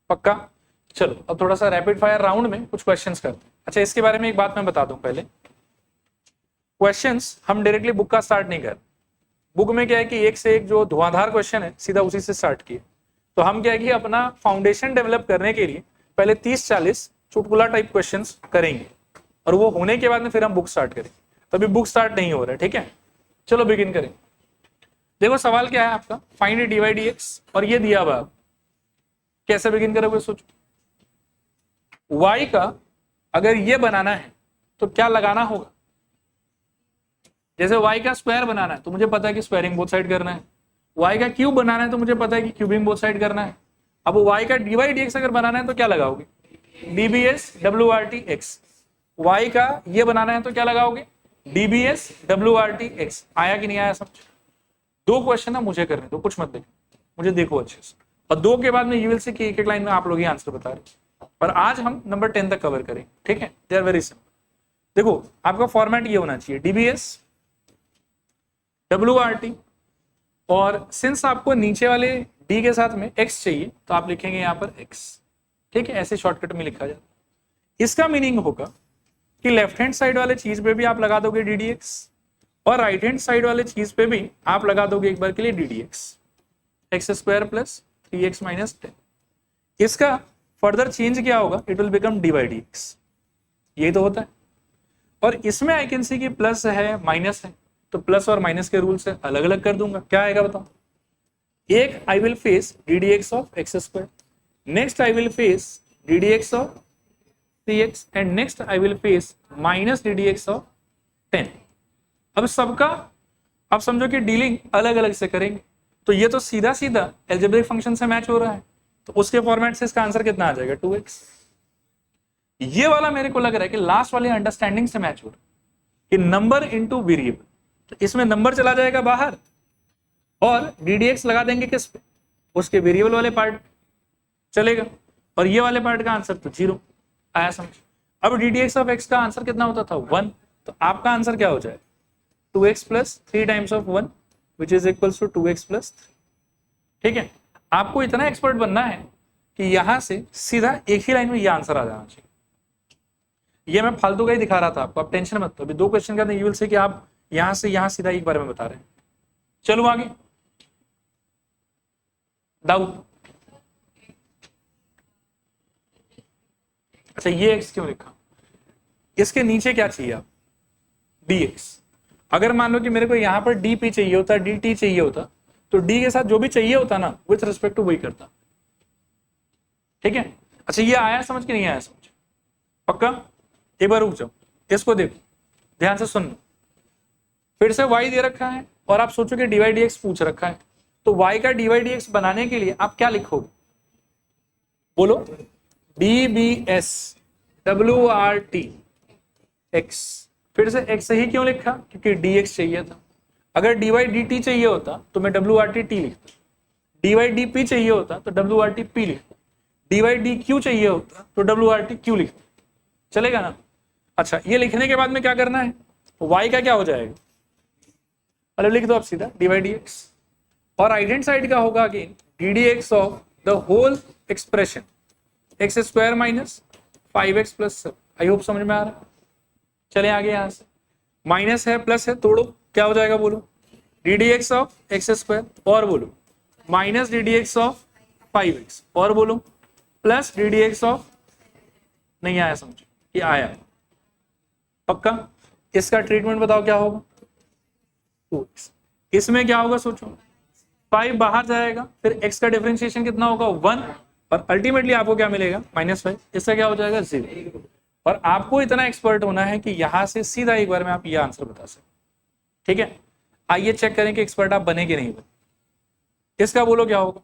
पक्का? चलो अब थोड़ा सा रैपिड फायर राउंड में कुछ क्वेश्चंस करते हैं। अच्छा, इसके बारे में एक बात मैं बता दूं पहले, क्वेश्चंस हम डायरेक्टली बुक का स्टार्ट नहीं कर। बुक में क्या है कि एक से एक जो धुआंधार क्वेश्चन है सीधा उसी से स्टार्ट किए, तो हम क्या है कि अपना फाउंडेशन डेवलप करने के लिए पहले 30-40 चुटकुला टाइप क्वेश्चंस करेंगे और वो होने के बाद में फिर हम बुक स्टार्ट करेंगे। तभी बुक स्टार्ट नहीं हो रहा है, ठीक है। चलो बिगिन करें। देखो सवाल क्या है आपका, फाइंड dy dx और ये दिया हुआ, कैसे बिगिन करोगे सोचो। y का अगर ये बनाना है तो क्या लगाना होगा? जैसे y का स्क्वायर बनाना है तो मुझे पता है कि स्क्वायरिंग बोथ साइड करना है, y का क्यूब बनाना है तो मुझे पता है कि क्यूबिंग बोथ साइड करना है। अब y का dy dx अगर बनाना है तो क्या लगाओगे? dbs wrt x। y का ये बनाना है तो क्या लगाओगे? dbs wrt x। आया कि नहीं आया समझ? दो क्वेश्चन है मुझे करने दो, कुछ मत देखो, मुझे देखो अच्छे से, और दो के बाद में यू विल सी कि एक एक लाइन में आप लोग ही आंसर बता रहे। पर आज हम नंबर 10 तक कवर करें, ठीक है। They are very simple. देखो आपका फॉर्मेट ये होना चाहिए, dbs wrt, और सिंस आपको नीचे वाले d के साथ में x चाहिए तो आप लिखेंगे यहाँ पर x, ठीक है। ऐसे शॉर्टकट में लिखा जाता है। इसका मीनिंग होगा कि लेफ्ट हैंड साइड वाले चीज पे भी आप लगा दोगे ddx और राइट हैंड साइड वाले चीज पे भी आप लगा दोगे एक बार के लिए ddx, x² plus 3x minus 10। इसका फर्दर चेंज क्या होगा? It will become dy dx। यही तो होता है। और इसमें आई कैन सी कि प्लस है माइनस है, तो प्लस और माइनस के रूल से अलग अलग कर दूंगा। क्या आएगा बताओ? एक I will face d d x of x square, next I will face d d x of c x, and next I will face minus d d x of 10। अब सबका आप समझो कि डीलिंग अलग अलग से करेंगे, तो ये तो सीधा सीधा एल्जेब्रिक फंक्शन से मैच हो रहा है, तो उसके फॉर्मेट से इसका आंसर कितना आ जाएगा? 2x। ये वाला मेरे को लग रहा है कि लास्ट वाले अंडरस्टैंडिंग से मैच हो रहा है कि नंबर इनटू वेरिएबल, तो इसमें नंबर चला जाएगा बाहर और ddx लगा देंगे किस पे? उसके वेरिएबल वाले पार्ट चलेगा, और ये वाले पार्ट का आंसर तो 0 आया समझ। अब ddx ऑफ x का आंसर कितना होता था? 1, तो आपका आंसर क्या हो जाएगा? 2x plus 3 times of 1 which is equals to 2x plus 3। ठीक है, आपको इतना एक्सपर्ट बनना है कि यहां से सीधा एक ही लाइन में ये आंसर आ जाना चाहिए। ये मैं फालतू का ही दिखा रहा था आपको, आप टेंशन मत लो। अभी 2 क्वेश्चन का यू विल से कि आप यहां से यहां सीधा एक बार में बता रहे हैं। चलो आगे, डाउट? अच्छा, ये x क्यों लिखा? इसके नीचे क्या चाहिए आप? dx। अगर मान लो कि मेरे को यहां पर dp चाहिए होता, dt चाहिए होता, तो d के साथ जो भी चाहिए होता ना विथ रिस्पेक्ट टू वही करता। ठीक है, अच्छा ये आया समझ कि नहीं आया समझ? पक्का? एक बार रुक जाओ, इसको देखो ध्यान से सुन। फिर से y दे रखा है और आप सोचो कि dy dx पूछ रखा है, तो y का dy dx बनाने के लिए आप क्या लिखोगे? बोलो। dbs wrt x। फिर से x ही क्यों लिखा? क्योंकि dx चाहिए था। अगर dy dt चाहिए होता तो मैं wrt t लिखता, dy dp चाहिए होता तो wrt p लिखता, dy dq चाहिए होता तो wrt q लिखता। चलेगा ना? अच्छा, ये लिखने के बाद में क्या करना है? y का क्या हो जाएगा? अरे लिख दो आप सीधा dy dx, और राइट हैंड साइड का होगा again d d x of the whole expression x square minus 5x plus 7। I hope समझ में आ रहा है। चले आगे, यहां से माइनस है प्लस है, तोड़ो क्या हो जाएगा? बोलो d d x of x square, और बोलो minus d d x of 5x, और बोलो plus D d x of, नहीं आया समझ? ये आया पक्का? इसका ट्रीटमेंट बताओ क्या होगा? 2x। इसमें क्या होगा सोचो? 5 बाहर जाएगा, फिर x का डिफरेंशिएशन कितना होगा? 1, और अल्टीमेटली आपको क्या मिलेगा? -5। इसका क्या हो जाएगा? 0। और आपको इतना एक्सपर्ट होना है कि यहां से सीधा एक बार में आप ये आंसर बता सकते। ठीक है, आइए चेक करें कि एक्सपर्ट आप बने कि नहीं बने। इसका बोलो क्या होगा?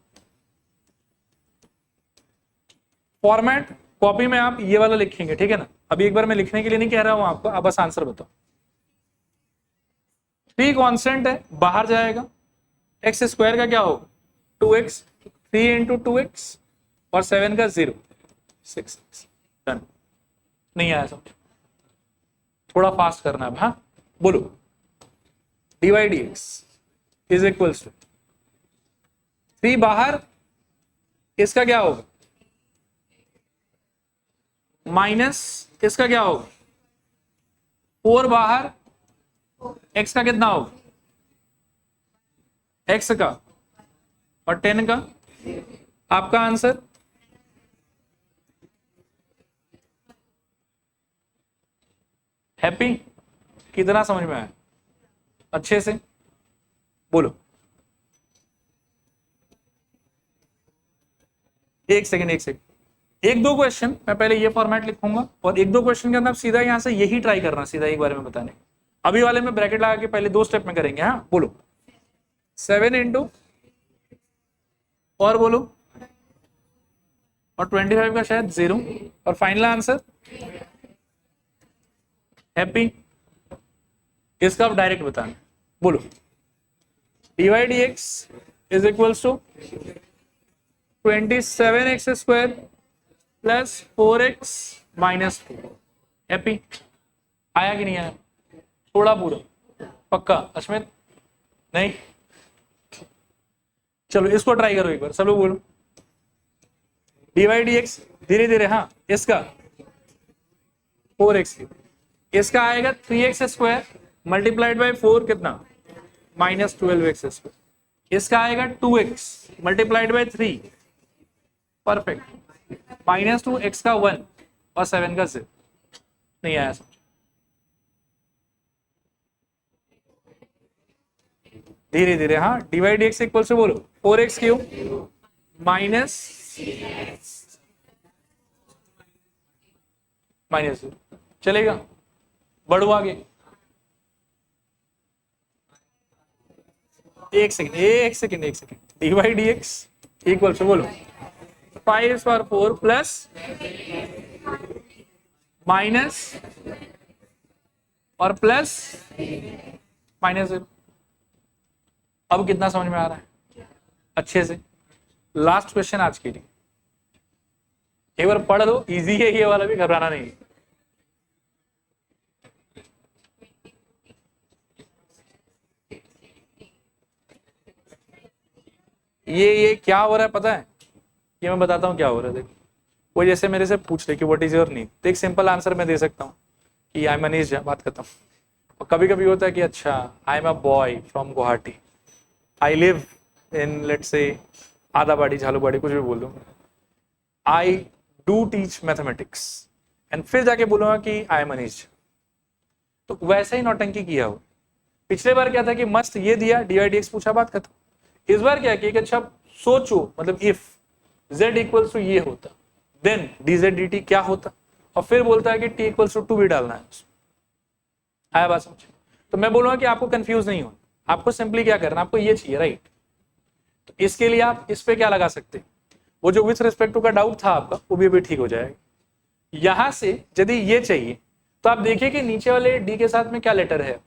फॉर्मेट कॉपी में आप ये वाला लिखेंगे, ठीक है ना? अभी एक बार मैं लिखने के लिए नहीं कह रहा हूं आपको, आप बस आंसर बताओ। 3 कांस्टेंट है, बाहर जाएगा, एक्स स्क्वायर का क्या होगा? 2x, 3 इंटू 2x, और 7 का 0, 6x। डन। नहीं आया समझ? थोड़ा फास्ट करना है। हाँ बोलो, dy dx is equals to 3 बाहर, इसका क्या होगा? माइनस इसका क्या होगा? 4 बाहर, x का कितना होगा? x का और 10 का। आपका आंसर हैप्पी? कितना समझ में आया? अच्छे से बोलो। एक सेकंड, एक दो क्वेश्चन मैं पहले ये फॉर्मेट लिखूंगा, और एक दो क्वेश्चन के अंदर आप सीधा यहां से यही ट्राई करना, सीधा एक बारे में बताने। अभी वाले में ब्रैकेट लगा के पहले 2 स्टेप में करेंगे। हाँ बोलो 7 इंटू, और बोलो, और 25 का शायद 0, और फाइनल आंसर हैप्पी? इसका आप डायरेक्ट बताना। बोलो dy dx is equals to 27x square plus 4x minus 4। Happy? आया कि नहीं आया? थोड़ा पूरा पक्का अश्मित? नहीं? चलो इसको ट्राई करो एक बार, सब लोग बोलो dy dx धीरे धीरे। हाँ इसका 4x, इसका आएगा 3x स्क्वायर मल्टीप्लाइड बाई 4 कितना? -12x square. इसका आएगा 2x multiplied by 3, perfect, -2x का 1 और 7 का 0। नहीं आया समझ? धीरे धीरे, हाँ, dy dx इक्वल से बोलो 4x क्यूब माइनस माइनस, चलेगा? बढ़ो आगे, एक सेकंड, dy dx इक्वल से बोलो 5/4 प्लस माइनस और प्लस माइनस 0। अब कितना समझ में आ रहा है अच्छे से? लास्ट क्वेश्चन आज के लिए, एक बार पढ़ लो, इजी है ये वाला भी, घबराना नहीं। ये क्या हो रहा है पता है? ये मैं बताता हूँ क्या हो रहा है। देखो, वो जैसे मेरे से पूछ ले कि व्हाट इज योर नेम, तो एक सिंपल आंसर मैं दे सकता हूँ कि आई एम अनीश, बात करता हूँ। और कभी कभी होता है कि अच्छा, I am a boy from Guwahati, I live in let's से आदाबाड़ी, झालूबाड़ी, कुछ भी बोल दूँ, I do teach mathematics, and फिर जाके बोलूंगा कि आई एम अनीश। तो वैसे ही नौटंकी किया हो। पिछले बार क्या था कि मस्त ये दिया, डी वाई डी एक्स पूछा, बात खत्म। इस बार क्या किया कि अच्छा सोचो, मतलब इफ z इक्वल्स टू ये होता, then d z d t क्या होता, और फिर बोलता है कि t इक्वल्स टू 2 भी डालना है उसमें। आया बात समझ? तो मैं बोलूंगा कि आपको कंफ्यूज नहीं होना, आपको सिंपली क्या करना, आपको ये चाहिए, राइट? तो इसके लिए आप इस पे क्या लगा सकते हैं, वो जो विथ रिस्पेक्ट टू का डाउट था आपका, वो भी अभी ठीक हो जाएगा। यहां से यदि ये चाहिए तो आप देखिए कि नीचे वाले डी के साथ में क्या लेटर है।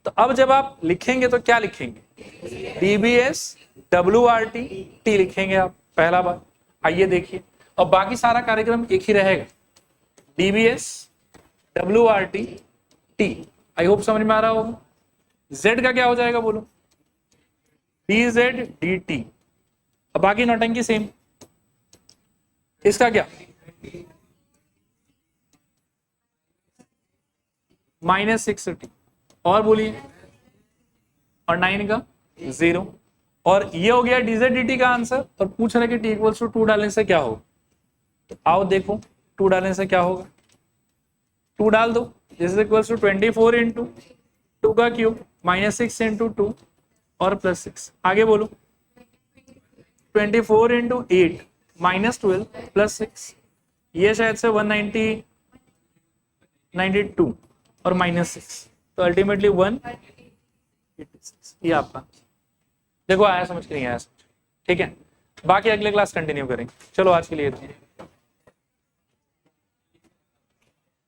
तो अब जब आप लिखेंगे तो क्या लिखेंगे, डीबीएस WRT T लिखेंगे आप, पहला बार। आइए देखिए, और बाकी सारा कार्यक्रम एक ही रहेगा, डीबीएस WRT T। आई होप समझ में आ रहा होगा। Z का क्या हो जाएगा बोलो, DZ DT। अब बाकी नौटंकी सेम। इसका क्या, -6T, और बोलिए, और 9 का 0। और ये हो गया dz dt का आंसर। और पूछ रहे कि t इक्वल्स टू 2 डालने से क्या होगा, तो आओ देखो 2 डालने से क्या होगा। 2 डाल दो, this is equals to 24 into 2 का क्यूब -6 इंटू 2 और +6। आगे बोलो, 24 इंटू 8 -12 +6, ये शायद से 192 और -6, तो अल्टीमेटली 186। ये आपका देखो, आया समझ के नहीं आया समझ? ठीक है, बाकी अगले क्लास कंटिन्यू करेंगे। चलो आज के लिए इतना।